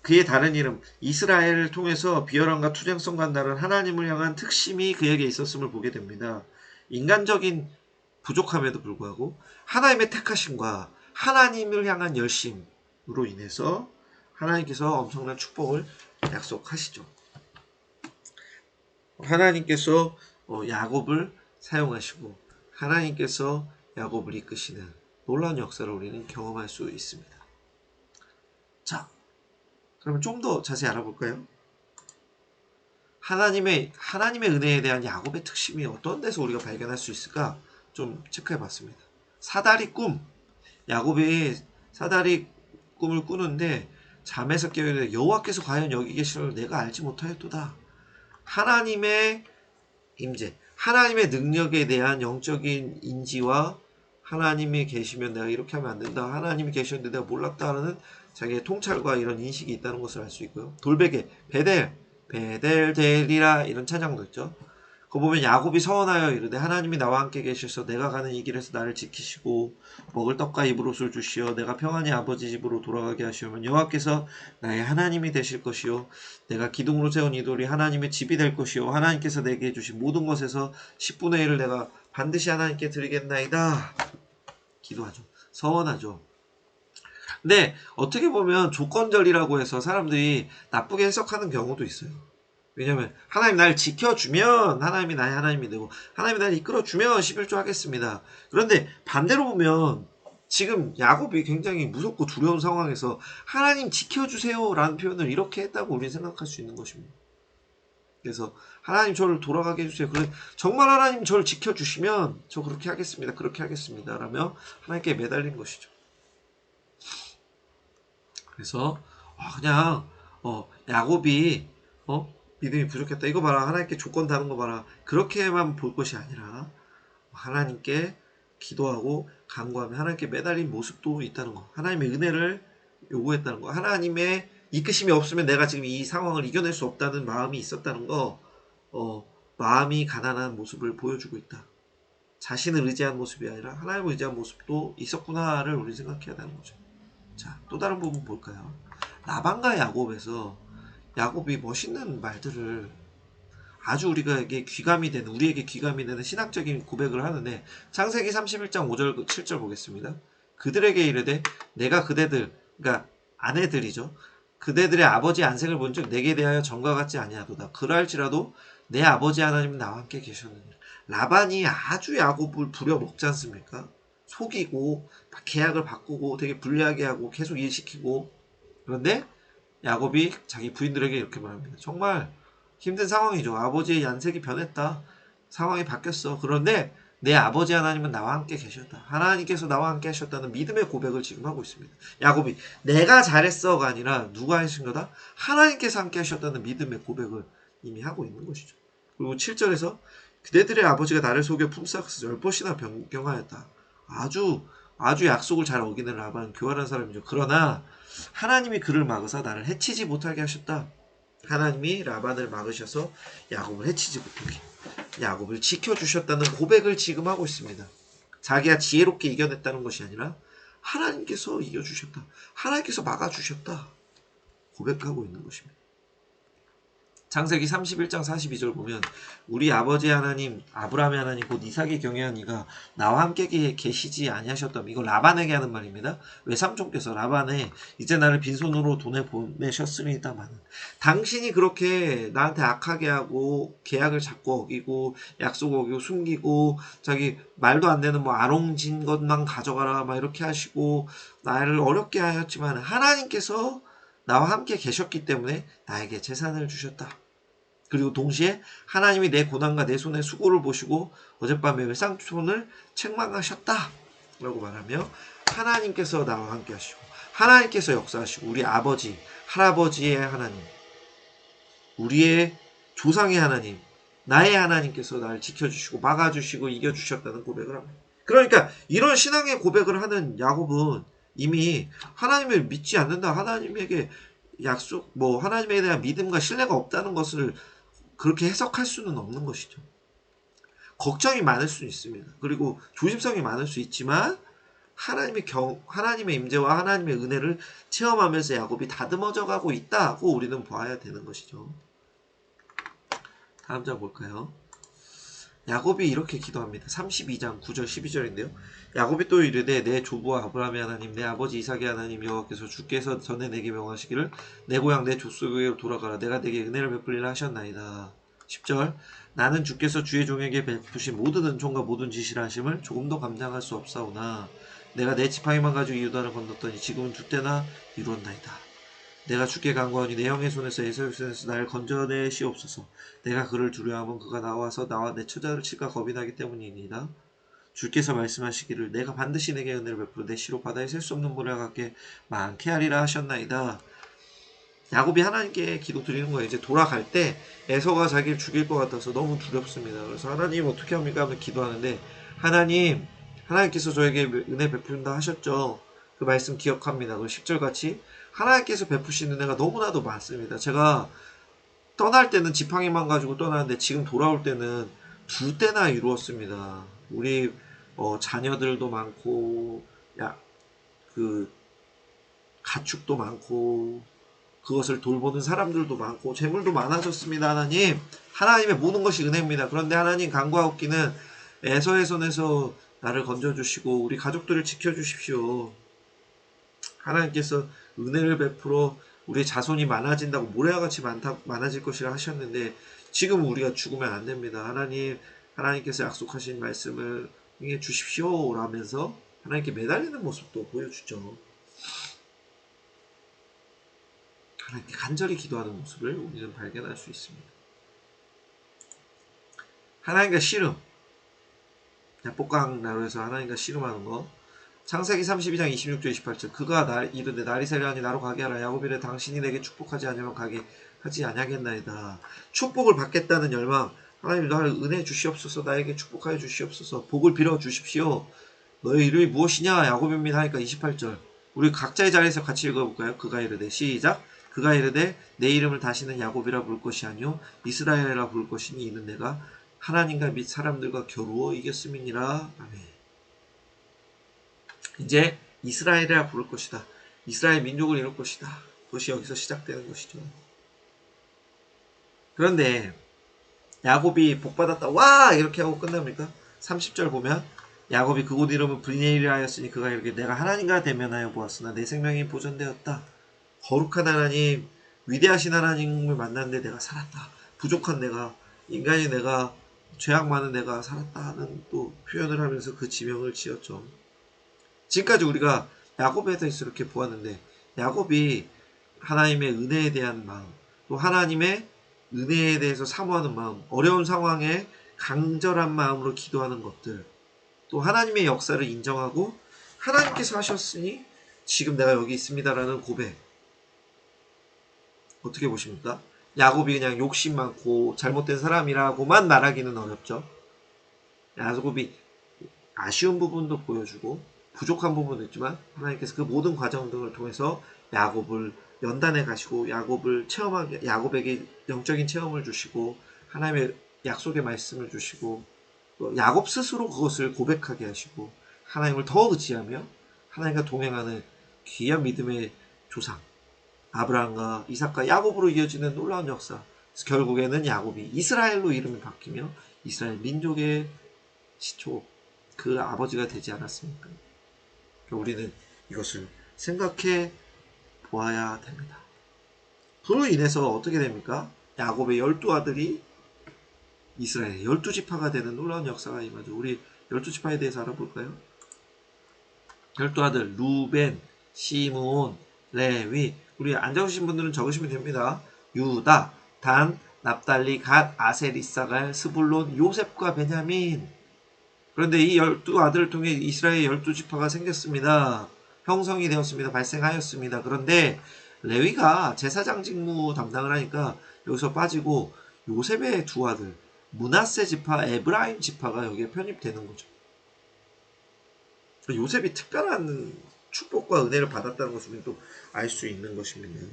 그의 다른 이름 이스라엘을 통해서 비열함과 투쟁성과 다른 하나님을 향한 특심이 그에게 있었음을 보게 됩니다. 인간적인 부족함에도 불구하고 하나님의 택하심과 하나님을 향한 열심으로 인해서 하나님께서 엄청난 축복을 약속하시죠. 하나님께서 야곱을 사용하시고 하나님께서 야곱을 이끄시는 놀라운 역사를 우리는 경험할 수 있습니다. 자, 그러면 좀 더 자세히 알아볼까요? 하나님의 은혜에 대한 야곱의 특심이 어떤 데서 우리가 발견할 수 있을까? 좀 체크해 봤습니다. 사다리 꿈. 야곱이 사다리 꿈을 꾸는데 잠에서 깨어있는데 여호와께서 과연 여기 계시를 내가 알지 못하였도다. 하나님의 임재, 하나님의 능력에 대한 영적인 인지와 하나님이 계시면 내가 이렇게 하면 안 된다. 하나님이 계셨는데 내가 몰랐다는 자기의 통찰과 이런 인식이 있다는 것을 알 수 있고요. 돌베개, 베델 데리라 이런 찬양도 있죠. 그거 보면 야곱이 서원하여 이르되 하나님이 나와 함께 계셔서 내가 가는 이 길에서 나를 지키시고 먹을 떡과 입을 옷을 주시어 내가 평안히 아버지 집으로 돌아가게 하시오면 여호와께서 나의 하나님이 되실 것이요 내가 기둥으로 세운 이 돌이 하나님의 집이 될 것이요 하나님께서 내게 주신 모든 것에서 10분의 1을 내가 반드시 하나님께 드리겠나이다. 기도하죠. 서원하죠. 근데 어떻게 보면 조건절이라고 해서 사람들이 나쁘게 해석하는 경우도 있어요. 왜냐면 하나님 나를 지켜주면 하나님이 나의 하나님이 되고 하나님이 나를 이끌어주면 11조 하겠습니다. 그런데 반대로 보면 지금 야곱이 굉장히 무섭고 두려운 상황에서 하나님 지켜주세요 라는 표현을 이렇게 했다고 우리는 생각할 수 있는 것입니다. 그래서 하나님 저를 돌아가게 해주세요. 그래 정말 하나님 저를 지켜주시면 저 그렇게 하겠습니다. 그렇게 하겠습니다. 라며 하나님께 매달린 것이죠. 그래서 그냥 야곱이 믿음이 부족했다. 이거 봐라. 하나님께 조건 다른 거 봐라. 그렇게만 볼 것이 아니라 하나님께 기도하고 간구하며 하나님께 매달린 모습도 있다는 거. 하나님의 은혜를 요구했다는 거. 하나님의 이끄심이 없으면 내가 지금 이 상황을 이겨낼 수 없다는 마음이 있었다는 거. 마음이 가난한 모습을 보여주고 있다. 자신을 의지한 모습이 아니라 하나님을 의지한 모습도 있었구나를 우리 생각해야 되는 거죠. 자, 또 다른 부분 볼까요? 라반과 야곱에서 야곱이 멋있는 말들을 아주 우리에게 귀감이 되는 신학적인 고백을 하는데 창세기 31장 5절 7절 보겠습니다. 그들에게 이르되 내가 그대들 그러니까 아내들이죠. 그대들의 아버지 안색을 본즉 내게 대하여 전과 같지 아니하도다. 그러할지라도 내 아버지 하나님은 나와 함께 계셨느니라. 라반이 아주 야곱을 부려먹지 않습니까? 속이고 계약을 바꾸고 되게 불리하게 하고 계속 일시키고 그런데 야곱이 자기 부인들에게 이렇게 말합니다. 정말 힘든 상황이죠. 아버지의 안색이 변했다. 상황이 바뀌었어. 그런데 내 아버지 하나님은 나와 함께 계셨다. 하나님께서 나와 함께 하셨다는 믿음의 고백을 지금 하고 있습니다. 야곱이 내가 잘했어가 아니라 누가 하신 거다? 하나님께서 함께 하셨다는 믿음의 고백을 이미 하고 있는 것이죠. 그리고 7절에서 그대들의 아버지가 나를 속여 품삯을 10번이나 변경하였다. 아주 약속을 잘 어기는 라반은 교활한 사람이죠. 그러나 하나님이 그를 막으사 나를 해치지 못하게 하셨다. 하나님이 라반을 막으셔서 야곱을 해치지 못하게 야곱을 지켜주셨다는 고백을 지금 하고 있습니다. 자기가 지혜롭게 이겨냈다는 것이 아니라 하나님께서 이겨주셨다. 하나님께서 막아주셨다. 고백하고 있는 것입니다. 창세기 31장 42절 보면 우리 아버지 하나님 아브라함의 하나님 곧 이삭의 경외한 이가 나와 함께 계시지 아니하셨다면 이거 라반에게 하는 말입니다. 외삼촌께서 라반에 이제 나를 빈손으로 돈에 보내셨으니다마는 당신이 그렇게 나한테 악하게 하고 계약을 자꾸 어기고 약속 어기고 숨기고 자기 말도 안 되는 뭐 아롱진 것만 가져가라 막 이렇게 하시고 나를 어렵게 하였지만 하나님께서 나와 함께 계셨기 때문에 나에게 재산을 주셨다. 그리고 동시에 하나님이 내 고난과 내 손의 수고를 보시고 어젯밤에 외상촌을 책망하셨다 라고 말하며 하나님께서 나와 함께 하시고 하나님께서 역사하시고 우리 아버지 할아버지의 하나님 우리의 조상의 하나님 나의 하나님께서 나를 지켜주시고 막아주시고 이겨주셨다는 고백을 합니다. 그러니까 이런 신앙의 고백을 하는 야곱은 이미 하나님을 믿지 않는다. 하나님에게 약속, 하나님에 대한 믿음과 신뢰가 없다는 것을 그렇게 해석할 수는 없는 것이죠. 걱정이 많을 수 있습니다. 그리고 조심성이 많을 수 있지만 하나님의 임재와 하나님의 은혜를 체험하면서 야곱이 다듬어져 가고 있다고 우리는 봐야 되는 것이죠. 다음 장 볼까요? 야곱이 이렇게 기도합니다. 32장 9절 12절인데요. 야곱이 또 이르되 내 조부와 아브라함의 하나님 내 아버지 이삭의 하나님 여호와께서 주께서 전에 내게 명하시기를 내 고향 내 족속에로 돌아가라 내가 내게 은혜를 베풀리라 하셨나이다. 10절 나는 주께서 주의 종에게 베푸신 모든 은총과 모든 지시를 하심을 조금도 감당할 수 없사오나 내가 내 지팡이만 가지고 이유다를 건넜더니 지금은 두 때나 이루었나이다. 내가 주께 간구하니 내 형의 손에서 에사의 손에서 나를 건져내시옵소서. 내가 그를 두려워하면 그가 나와서 나와 내 처자를 칠까 겁이 나기 때문이니이다. 주께서 말씀하시기를 내가 반드시 내게 은혜를 베풀어 내 시로 바다에 셀 수 없는 물에 같게 많게 하리라 하셨나이다. 야곱이 하나님께 기도 드리는 거예요. 이제 돌아갈 때 에서가 자기를 죽일 것 같아서 너무 두렵습니다. 그래서 하나님 어떻게 합니까? 하면 기도하는데 하나님께서 저에게 은혜 베푼다 하셨죠. 그 말씀 기억합니다. 그 10절 같이 하나님께서 베푸시는 은혜가 너무나도 많습니다. 제가 떠날 때는 지팡이만 가지고 떠나는데 지금 돌아올 때는 두 때나 이루었습니다. 우리 자녀들도 많고 그 가축도 많고 그것을 돌보는 사람들도 많고 재물도 많아졌습니다. 하나님의 모든 것이 은혜입니다. 그런데 하나님 간구하옵기는 에서의 손에서 나를 건져주시고 우리 가족들을 지켜주십시오. 하나님께서 은혜를 베풀어 우리의 자손이 많아진다고 모래와 같이 많아질 것이라 하셨는데 지금 우리가 죽으면 안 됩니다. 하나님께서 약속하신 말씀을 행해 주십시오 라면서 하나님께 매달리는 모습도 보여주죠. 하나님께 간절히 기도하는 모습을 우리는 발견할 수 있습니다. 하나님과 씨름, 야복강 나루에서 하나님과 씨름하는 거. 창세기 32장 26절 28절 그가 이르되 날이 새려하니 나로 가게 하라. 야곱이래 당신이 내게 축복하지 않으면 가게 하지 아니하겠나이다. 축복을 받겠다는 열망. 하나님 나를 은혜 주시옵소서. 나에게 축복하여 주시옵소서. 복을 빌어 주십시오. 너의 이름이 무엇이냐? 야곱입니다 하니까 28절 우리 각자의 자리에서 같이 읽어볼까요? 그가 이르되 시작 그가 이르되 내 이름을 다시는 야곱이라 부를 것이 아니요 이스라엘이라 부를 것이니 이는 내가 하나님과 및 사람들과 겨루어 이겼음이니라. 아멘. 이제 이스라엘이라 부를 것이다. 이스라엘 민족을 이룰 것이다. 그것이 여기서 시작되는 것이죠. 그런데 야곱이 복받았다 와 이렇게 하고 끝납니까? 30절 보면 야곱이 그곳 이름을 브니엘이라 하였으니 그가 이렇게 내가 하나님과 대면하여 보았으나 내 생명이 보존되었다. 거룩한 하나님 위대하신 하나님을 만났는데 내가 살았다. 부족한 내가 인간이 내가 죄악 많은 내가 살았다 하는 또 표현을 하면서 그 지명을 지었죠. 지금까지 우리가 야곱에 대해서 이렇게 보았는데 야곱이 하나님의 은혜에 대한 마음 또 하나님의 은혜에 대해서 사모하는 마음 어려운 상황에 간절한 마음으로 기도하는 것들 또 하나님의 역사를 인정하고 하나님께서 하셨으니 지금 내가 여기 있습니다라는 고백 어떻게 보십니까? 야곱이 그냥 욕심 많고 잘못된 사람이라고만 말하기는 어렵죠. 야곱이 아쉬운 부분도 보여주고 부족한 부분도 있지만 하나님께서 그 모든 과정 등을 통해서 야곱을 연단해 가시고 야곱에게 영적인 체험을 주시고 하나님의 약속의 말씀을 주시고 또 야곱 스스로 그것을 고백하게 하시고 하나님을 더 의지하며 하나님과 동행하는 귀한 믿음의 조상 아브라함과 이삭과 야곱으로 이어지는 놀라운 역사. 결국에는 야곱이 이스라엘로 이름이 바뀌며 이스라엘 민족의 시초 그 아버지가 되지 않았습니까? 우리는 이것을 생각해 보아야 됩니다. 그로 인해서 어떻게 됩니까? 야곱의 12아들이 이스라엘의 12지파가 되는 놀라운 역사가 임하죠. 우리 12지파에 대해서 알아볼까요? 12아들 루벤, 시므온, 레위 우리 안 적으신 분들은 적으시면 됩니다. 유다, 단, 납달리, 갓, 아셀, 이사갈, 스불론, 요셉과 베냐민. 그런데 이 12아들을 통해 이스라엘 12지파가 생겼습니다. 형성이 되었습니다. 발생하였습니다. 그런데 레위가 제사장 직무 담당을 하니까 여기서 빠지고 요셉의 두 아들 므낫세 지파, 에브라임 지파가 여기에 편입되는 거죠. 요셉이 특별한 축복과 은혜를 받았다는 것을 우리도 알 수 있는 것입니다.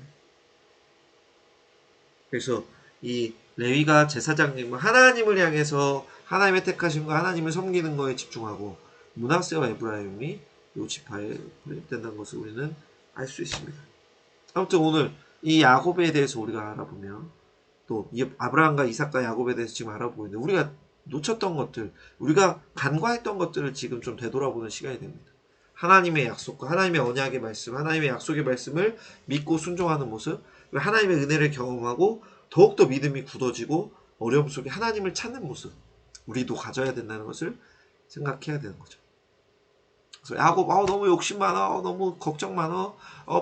그래서 이 레위가 제사장 직무, 하나님을 향해서 하나님의 택하신 거, 하나님을 섬기는 거에 집중하고 므낫세와 에브라임이 요 지파에 편입된다는 것을 우리는 알 수 있습니다. 아무튼 오늘 이 야곱에 대해서 우리가 알아보면 또 아브라함과 이삭과 야곱에 대해서 지금 알아보고 있는데 우리가 놓쳤던 것들, 우리가 간과했던 것들을 지금 좀 되돌아보는 시간이 됩니다. 하나님의 약속과 하나님의 언약의 말씀, 하나님의 약속의 말씀을 믿고 순종하는 모습, 하나님의 은혜를 경험하고 더욱더 믿음이 굳어지고 어려움 속에 하나님을 찾는 모습, 우리도 가져야 된다는 것을 생각해야 되는 거죠. 그래서 야곱, 너무 욕심 많아, 너무 걱정 많아,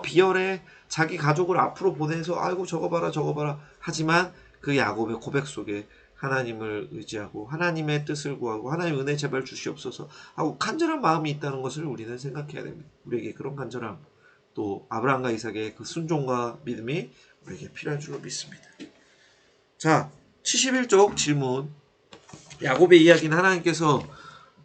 비열해, 자기 가족을 앞으로 보내서 아이고 저거 봐라 저거 봐라 하지만 그 야곱의 고백 속에 하나님을 의지하고 하나님의 뜻을 구하고 하나님 은혜 제발 주시옵소서 하고 간절한 마음이 있다는 것을 우리는 생각해야 됩니다. 우리에게 그런 간절함, 또 아브라함과 이삭의 그 순종과 믿음이 우리에게 필요한 줄로 믿습니다. 자, 71쪽 질문. 야곱의 이야기는 하나님께서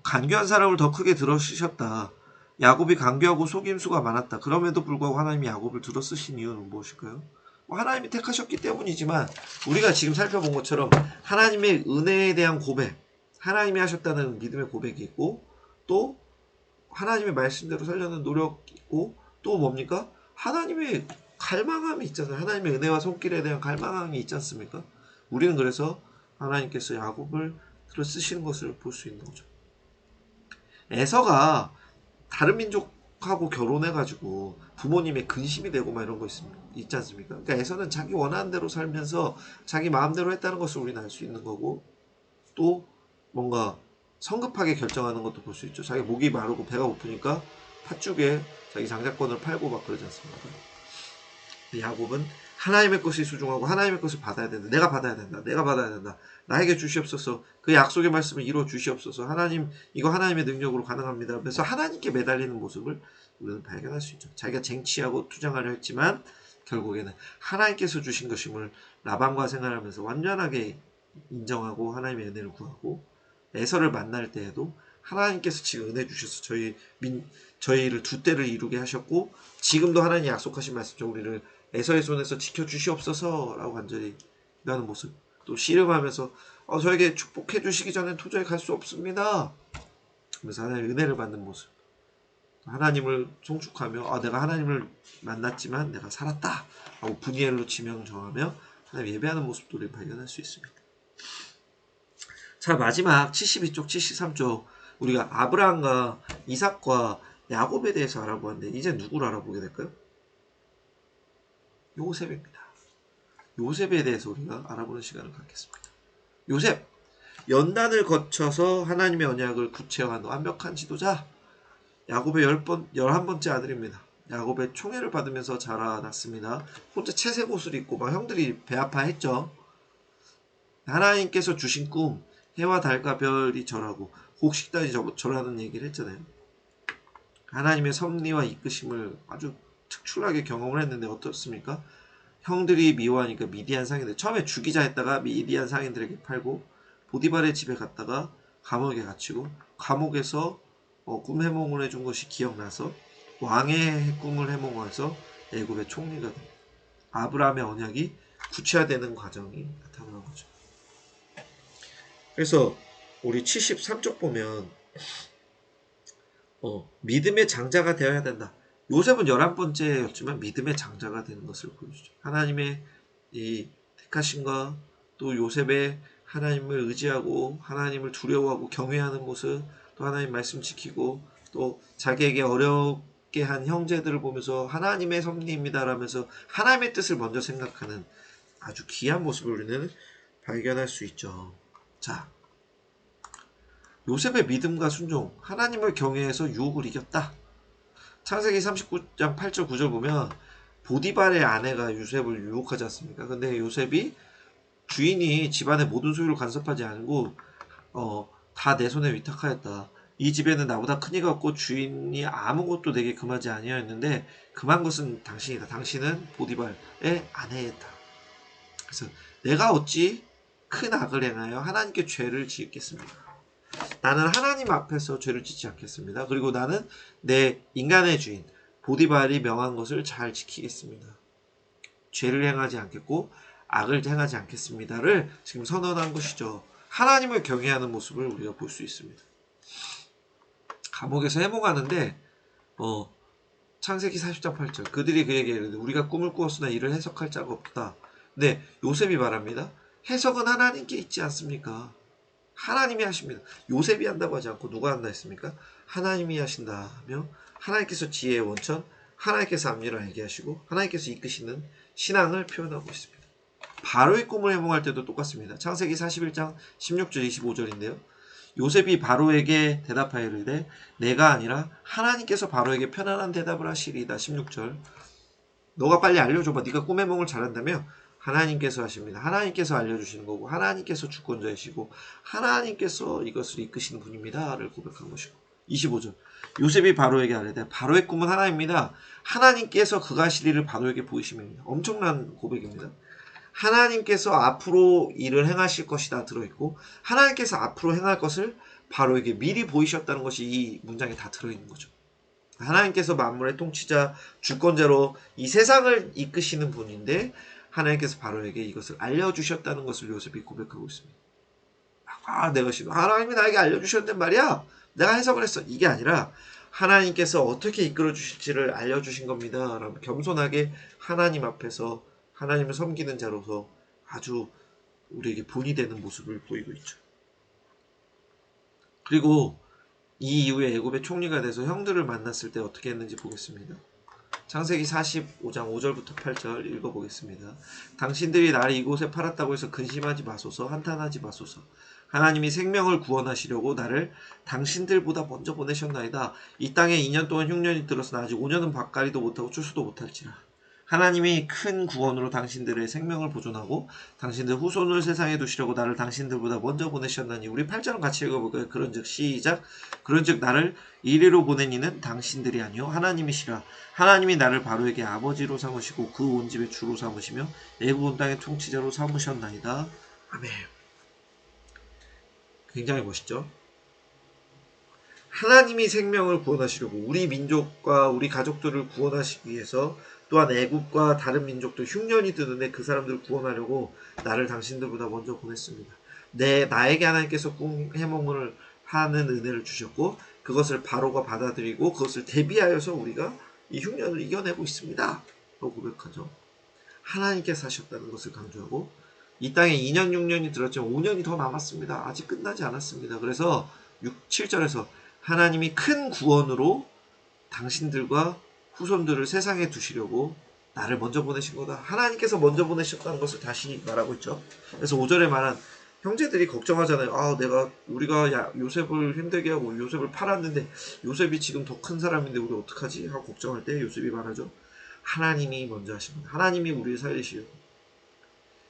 간교한 사람을 더 크게 들어쓰셨다. 야곱이 간교하고 속임수가 많았다. 그럼에도 불구하고 하나님이 야곱을 들어쓰신 이유는 무엇일까요? 하나님이 택하셨기 때문이지만 우리가 지금 살펴본 것처럼 하나님의 은혜에 대한 고백, 하나님이 하셨다는 믿음의 고백이 있고 또 하나님의 말씀대로 살려는 노력이 있고 또 뭡니까? 하나님의 갈망함이 있잖아요. 하나님의 은혜와 손길에 대한 갈망함이 있지 않습니까? 우리는 그래서 하나님께서 야곱을 들어 쓰시는 것을 볼 수 있는 거죠. 에서가 다른 민족하고 결혼해가지고 부모님의 근심이 되고 막 이런 거 있지 않습니까? 그러니까 에서는 자기 원하는 대로 살면서 자기 마음대로 했다는 것을 우리는 알 수 있는 거고 또 뭔가 성급하게 결정하는 것도 볼 수 있죠. 자기 목이 마르고 배가 고프니까 팥죽에 자기 장자권을 팔고 막 그러지 않습니까? 야곱은 하나님의 것이 소중하고 하나님의 것을 받아야 된다. 내가 받아야 된다. 내가 받아야 된다. 나에게 주시옵소서. 그 약속의 말씀을 이루어 주시옵소서. 하나님, 이거 하나님의 능력으로 가능합니다. 그래서 하나님께 매달리는 모습을 우리는 발견할 수 있죠. 자기가 쟁취하고 투쟁하려 했지만 결국에는 하나님께서 주신 것임을 라반과 생활하면서 완전하게 인정하고 하나님의 은혜를 구하고 에서를 만날 때에도 하나님께서 지금 은혜 주셔서 저희를 두 때를 이루게 하셨고 지금도 하나님 약속하신 말씀처럼 우리를 에서의 손에서 지켜주시옵소서라고 간절히 기도하는 모습, 또 씨름하면서 저에게 축복해 주시기 전에 도저히 갈 수 없습니다. 그래서 하나님의 은혜를 받는 모습, 하나님을 송축하며 내가 하나님을 만났지만 내가 살았다 하고 분이엘로 지명정하며 하나님 예배하는 모습도 우리 발견할 수 있습니다. 자, 마지막 72쪽 73쪽 우리가 아브라함과 이삭과 야곱에 대해서 알아보았는데 이제 누구를 알아보게 될까요? 요셉입니다. 요셉에 대해서 우리가 알아보는 시간을 갖겠습니다. 요셉, 연단을 거쳐서 하나님의 언약을 구체화한 완벽한 지도자, 야곱의 11번째 아들입니다. 야곱의 총애를 받으면서 자라났습니다. 혼자 채색 옷을 입고 막 형들이 배 아파했죠. 하나님께서 주신 꿈, 해와 달과 별이 절하고 곡식단이 절하는 얘기를 했잖아요. 하나님의 섭리와 이끄심을 아주 특출나게 경험을 했는데 어떻습니까? 형들이 미워하니까 미디안 상인들 처음에 죽이자 했다가 미디안 상인들에게 팔고 보디발의 집에 갔다가 감옥에 갇히고 감옥에서 꿈 해몽을 해준 것이 기억나서 왕의 꿈을 해몽해서 애굽의 총리가 됩니다. 아브라함의 언약이 구체화되는 과정이 나타나는 거죠. 그래서 우리 73쪽 보면 믿음의 장자가 되어야 된다. 요셉은 11번째였지만 믿음의 장자가 되는 것을 보여주죠. 하나님의 이 택하심과 또 요셉의 하나님을 의지하고 하나님을 두려워하고 경외하는 모습, 또 하나님 말씀 지키고 또 자기에게 어렵게 한 형제들을 보면서 하나님의 섭리입니다 라면서 하나님의 뜻을 먼저 생각하는 아주 귀한 모습을 우리는 발견할 수 있죠. 자, 요셉의 믿음과 순종, 하나님을 경외해서 유혹을 이겼다. 창세기 39장 8절 9절 보면 보디발의 아내가 요셉을 유혹하지 않습니까? 근데 요셉이 주인이 집안의 모든 소유를 간섭하지 않고 다 내 손에 위탁하였다. 이 집에는 나보다 큰 이가 없고 주인이 아무것도 내게 금하지 아니하였는데 금한 것은 당신이다. 당신은 보디발의 아내였다. 그래서 내가 어찌 큰 악을 행하여 하나님께 죄를 지었겠습니까? 나는 하나님 앞에서 죄를 짓지 않겠습니다. 그리고 나는 내 인간의 주인 보디발이 명한 것을 잘 지키겠습니다. 죄를 행하지 않겠고 악을 행하지 않겠습니다를 지금 선언한 것이죠. 하나님을 경외하는 모습을 우리가 볼 수 있습니다. 감옥에서 해몽하는데 창세기 40장 8절 그들이 그에게 이르되 우리가 꿈을 꾸었으나 이를 해석할 자가 없다. 네, 요셉이 말합니다. 해석은 하나님께 있지 않습니까? 하나님이 하십니다. 요셉이 한다고 하지 않고 누가 한다 했습니까? 하나님이 하신다 하며 하나님께서 지혜의 원천, 하나님께서 압리를 알게 하시고 하나님께서 이끄시는 신앙을 표현하고 있습니다. 바로의 꿈을 해몽할 때도 똑같습니다. 창세기 41장 16절 25절인데요. 요셉이 바로에게 대답하여 이르되 내가 아니라 하나님께서 바로에게 편안한 대답을 하시리이다. 16절 너가 빨리 알려줘봐. 네가 꿈 해몽을 잘한다며 하나님께서 하십니다. 하나님께서 알려주시는 거고 하나님께서 주권자이시고 하나님께서 이것을 이끄시는 분입니다. 를 고백한 것이고 25절 요셉이 바로에게 아뢰되 바로의 꿈은 하나입니다. 하나님께서 그가 하실 일을 바로에게 보이심입니다. 엄청난 고백입니다. 하나님께서 앞으로 일을 행하실 것이다 들어있고 하나님께서 앞으로 행할 것을 바로에게 미리 보이셨다는 것이 이 문장에 다 들어있는 거죠. 하나님께서 만물의 통치자 주권자로 이 세상을 이끄시는 분인데 하나님께서 바로에게 이것을 알려주셨다는 것을 요셉이 고백하고 있습니다. 내가 지금 하나님이 나에게 알려주셨단 말이야. 내가 해석을 했어. 이게 아니라 하나님께서 어떻게 이끌어 주실지를 알려주신 겁니다. 라고 겸손하게 하나님 앞에서 하나님을 섬기는 자로서 아주 우리에게 본이 되는 모습을 보이고 있죠. 그리고 이 이후에 애굽의 총리가 돼서 형들을 만났을 때 어떻게 했는지 보겠습니다. 창세기 45장 5절부터 8절 읽어보겠습니다. 당신들이 나를 이곳에 팔았다고 해서 근심하지 마소서 한탄하지 마소서. 하나님이 생명을 구원하시려고 나를 당신들보다 먼저 보내셨나이다. 이 땅에 2년 동안 흉년이 들어서 아직 5년은 밭갈이도 못하고 추수도 못할지라. 하나님이 큰 구원으로 당신들의 생명을 보존하고 당신들 후손을 세상에 두시려고 나를 당신들보다 먼저 보내셨나니 우리 8절은 같이 읽어볼까요? 그런즉 시작. 그런즉 나를 이리로 보낸 이는 당신들이 아니요 하나님이시라. 하나님이 나를 바로에게 아버지로 삼으시고 그 온 집의 주로 삼으시며 애굽 온 땅의 통치자로 삼으셨나이다. 아멘. 굉장히 멋있죠? 하나님이 생명을 구원하시려고 우리 민족과 우리 가족들을 구원하시기 위해서 또한 애굽과 다른 민족들 흉년이 드는데 그 사람들을 구원하려고 나를 당신들보다 먼저 보냈습니다. 나에게 하나님께서 꿈 해몽을 하는 은혜를 주셨고 그것을 바로가 받아들이고 그것을 대비하여서 우리가 이 흉년을 이겨내고 있습니다. 라고 고백하죠. 하나님께서 하셨다는 것을 강조하고 이 땅에 2년 6년이 들었지만 5년이 더 남았습니다. 아직 끝나지 않았습니다. 그래서 7절에서 하나님이 큰 구원으로 당신들과 후손들을 세상에 두시려고 나를 먼저 보내신 거다. 하나님께서 먼저 보내셨다는 것을 다시 말하고 있죠. 그래서 5절에 말한 형제들이 걱정하잖아요. 우리가 요셉을 힘들게 하고 요셉을 팔았는데 요셉이 지금 더 큰 사람인데 우리 어떡하지? 하고 걱정할 때 요셉이 말하죠. 하나님이 먼저 하신 거다. 하나님이 우리를 살리시려고.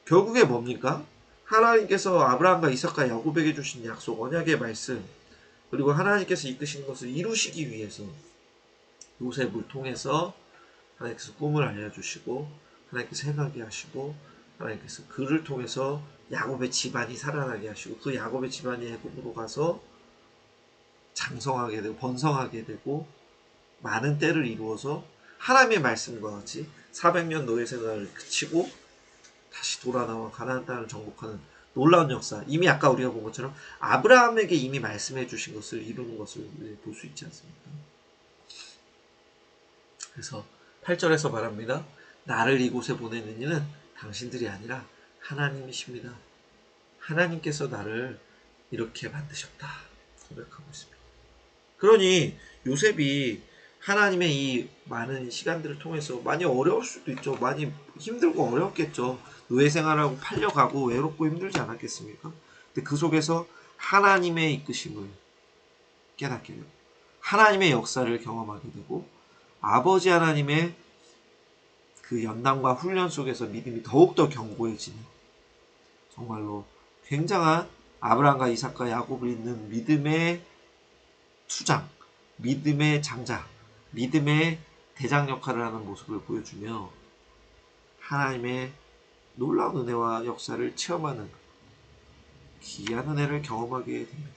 결국에 뭡니까? 하나님께서 아브라함과 이삭과 야곱에게 주신 약속, 언약의 말씀, 그리고 하나님께서 이끄시는 것을 이루시기 위해서 요셉을 통해서 하나님께서 꿈을 알려주시고 하나님께서 행하게 하시고 하나님께서 그를 통해서 야곱의 집안이 살아나게 하시고 그 야곱의 집안이 애굽으로 가서 장성하게 되고 번성하게 되고 많은 때를 이루어서 하나님의 말씀과 같이 400년 노예 생활을 그치고 다시 돌아 나와 가나안 땅을 정복하는 놀라운 역사. 이미 아까 우리가 본 것처럼 아브라함에게 이미 말씀해 주신 것을 이루는 것을 볼 수 있지 않습니까? 그래서 8절에서 말합니다. 나를 이곳에 보내는 이는 당신들이 아니라 하나님이십니다. 하나님께서 나를 이렇게 만드셨다 고백하고 있습니다. 그러니 요셉이 하나님의 이 많은 시간들을 통해서 많이 어려울 수도 있죠. 많이 힘들고 어렵겠죠. 노예 생활하고 팔려가고 외롭고 힘들지 않았겠습니까? 근데 그 속에서 하나님의 이끄심을 깨닫게 되고 하나님의 역사를 경험하게 되고 아버지 하나님의 그 연단과 훈련 속에서 믿음이 더욱더 견고해지는 정말로 굉장한 아브라함과 이삭과 야곱을 잇는 믿음의 수장, 믿음의 장자, 믿음의 대장 역할을 하는 모습을 보여주며 하나님의 놀라운 은혜와 역사를 체험하는 귀한 은혜를 경험하게 됩니다.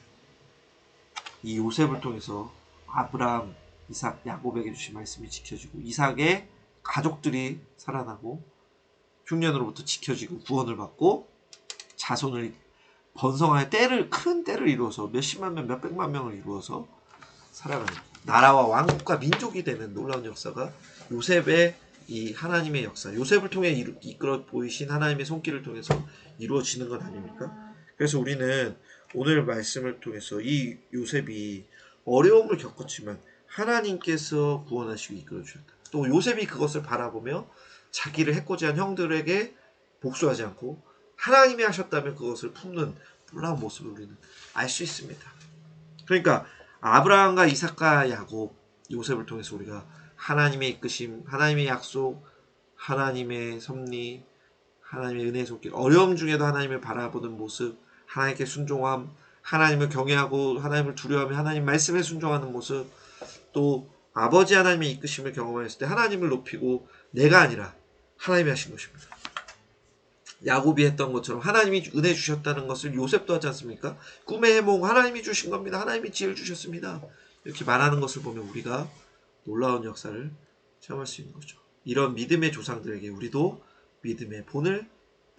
이 요셉을 통해서 아브라함, 이삭, 야곱에게 주신 말씀이 지켜지고 이삭의 가족들이 살아나고 흉년으로부터 지켜지고 구원을 받고 자손을 번성하여 큰 때를 이루어서 몇십만 명, 몇백만 명을 이루어서 살아가는 나라와 왕국과 민족이 되는 놀라운 역사가 요셉의 이 하나님의 역사, 요셉을 통해 이끌어 보이신 하나님의 손길을 통해서 이루어지는 것 아닙니까? 그래서 우리는 오늘 말씀을 통해서 이 요셉이 어려움을 겪었지만 하나님께서 구원하시고 이끌어 주셨다. 또 요셉이 그것을 바라보며 자기를 해코지한 형들에게 복수하지 않고 하나님이 하셨다면 그것을 품는 놀라운 모습을 우리는 알 수 있습니다. 그러니까 아브라함과 이삭과 야곱, 요셉을 통해서 우리가 하나님의 이끄심, 하나님의 약속, 하나님의 섭리, 하나님의 은혜의 손길, 어려움 중에도 하나님을 바라보는 모습, 하나님께 순종함, 하나님을 경외하고 하나님을 두려워하며 하나님 말씀에 순종하는 모습, 또 아버지 하나님의 이끄심을 경험했을 때 하나님을 높이고 내가 아니라 하나님이 하신 것입니다. 야곱이 했던 것처럼 하나님이 은혜 주셨다는 것을 요셉도 하지 않습니까? 꿈의 해몽 하나님이 주신 겁니다. 하나님이 지혜를 주셨습니다. 이렇게 말하는 것을 보면 우리가 놀라운 역사를 체험할 수 있는 거죠. 이런 믿음의 조상들에게 우리도 믿음의 본을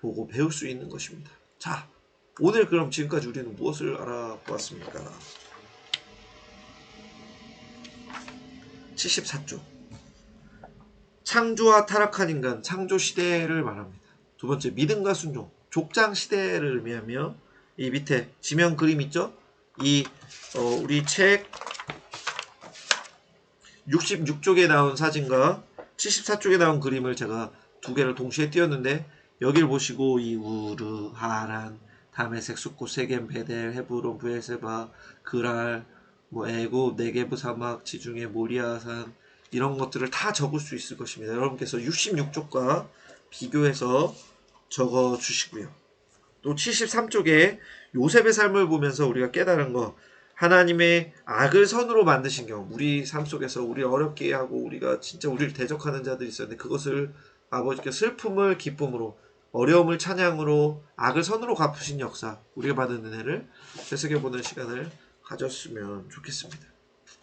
보고 배울 수 있는 것입니다. 자, 오늘 그럼 지금까지 우리는 무엇을 알아보았습니까? 74쪽. 창조와 타락한 인간, 창조 시대를 말합니다. 두 번째, 믿음과 순종, 족장 시대를 의미하며 이 밑에 지명 그림 있죠? 우리 책 66쪽에 나온 사진과 74쪽에 나온 그림을 제가 두 개를 동시에 띄웠는데 여기를 보시고 이 우르, 하란, 다메섹, 숫곳, 세겜, 베델, 헤브론, 브엘세바, 그랄, 애굽, 네게브 사막, 지중해, 모리아산 이런 것들을 다 적을 수 있을 것입니다. 여러분께서 66쪽과 비교해서 적어 주시고요. 또 73쪽에 요셉의 삶을 보면서 우리가 깨달은 거, 하나님의 악을 선으로 만드신 경우, 우리 삶 속에서 우리를 어렵게 하고 우리가 진짜 우리를 대적하는 자들이 있었는데 그것을 아버지께 슬픔을 기쁨으로, 어려움을 찬양으로, 악을 선으로 갚으신 역사, 우리가 받은 은혜를 되새겨보는 시간을 가졌으면 좋겠습니다.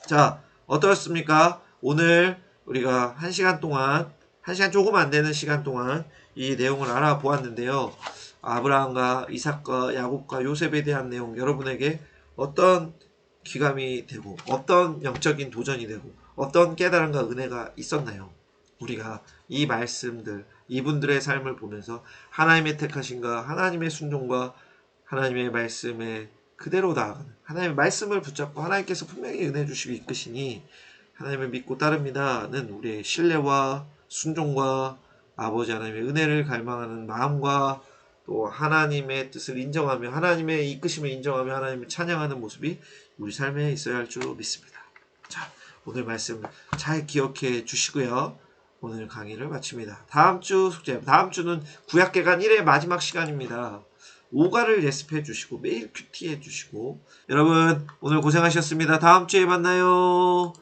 자, 어떠셨습니까? 오늘 우리가 1시간 동안, 1시간 조금 안 되는 시간 동안 이 내용을 알아보았는데요. 아브라함과 이삭과 야곱과 요셉에 대한 내용, 여러분에게 어떤 귀감이 되고 어떤 영적인 도전이 되고 어떤 깨달음과 은혜가 있었나요? 우리가 이 말씀들, 이분들의 삶을 보면서 하나님의 택하심과 하나님의 순종과 하나님의 말씀에 그대로 나아가는, 하나님의 말씀을 붙잡고 하나님께서 분명히 은혜 주시고 이끄시니 하나님을 믿고 따릅니다는 우리의 신뢰와 순종과 아버지 하나님의 은혜를 갈망하는 마음과 또 하나님의 뜻을 인정하며 하나님의 이끄심을 인정하며 하나님을 찬양하는 모습이 우리 삶에 있어야 할 줄 믿습니다. 자, 오늘 말씀 잘 기억해 주시고요. 오늘 강의를 마칩니다. 다음 주 숙제, 다음 주는 구약개관 1회 마지막 시간입니다. 5가를 예습해 주시고 매일 큐티 해 주시고, 여러분 오늘 고생하셨습니다. 다음 주에 만나요.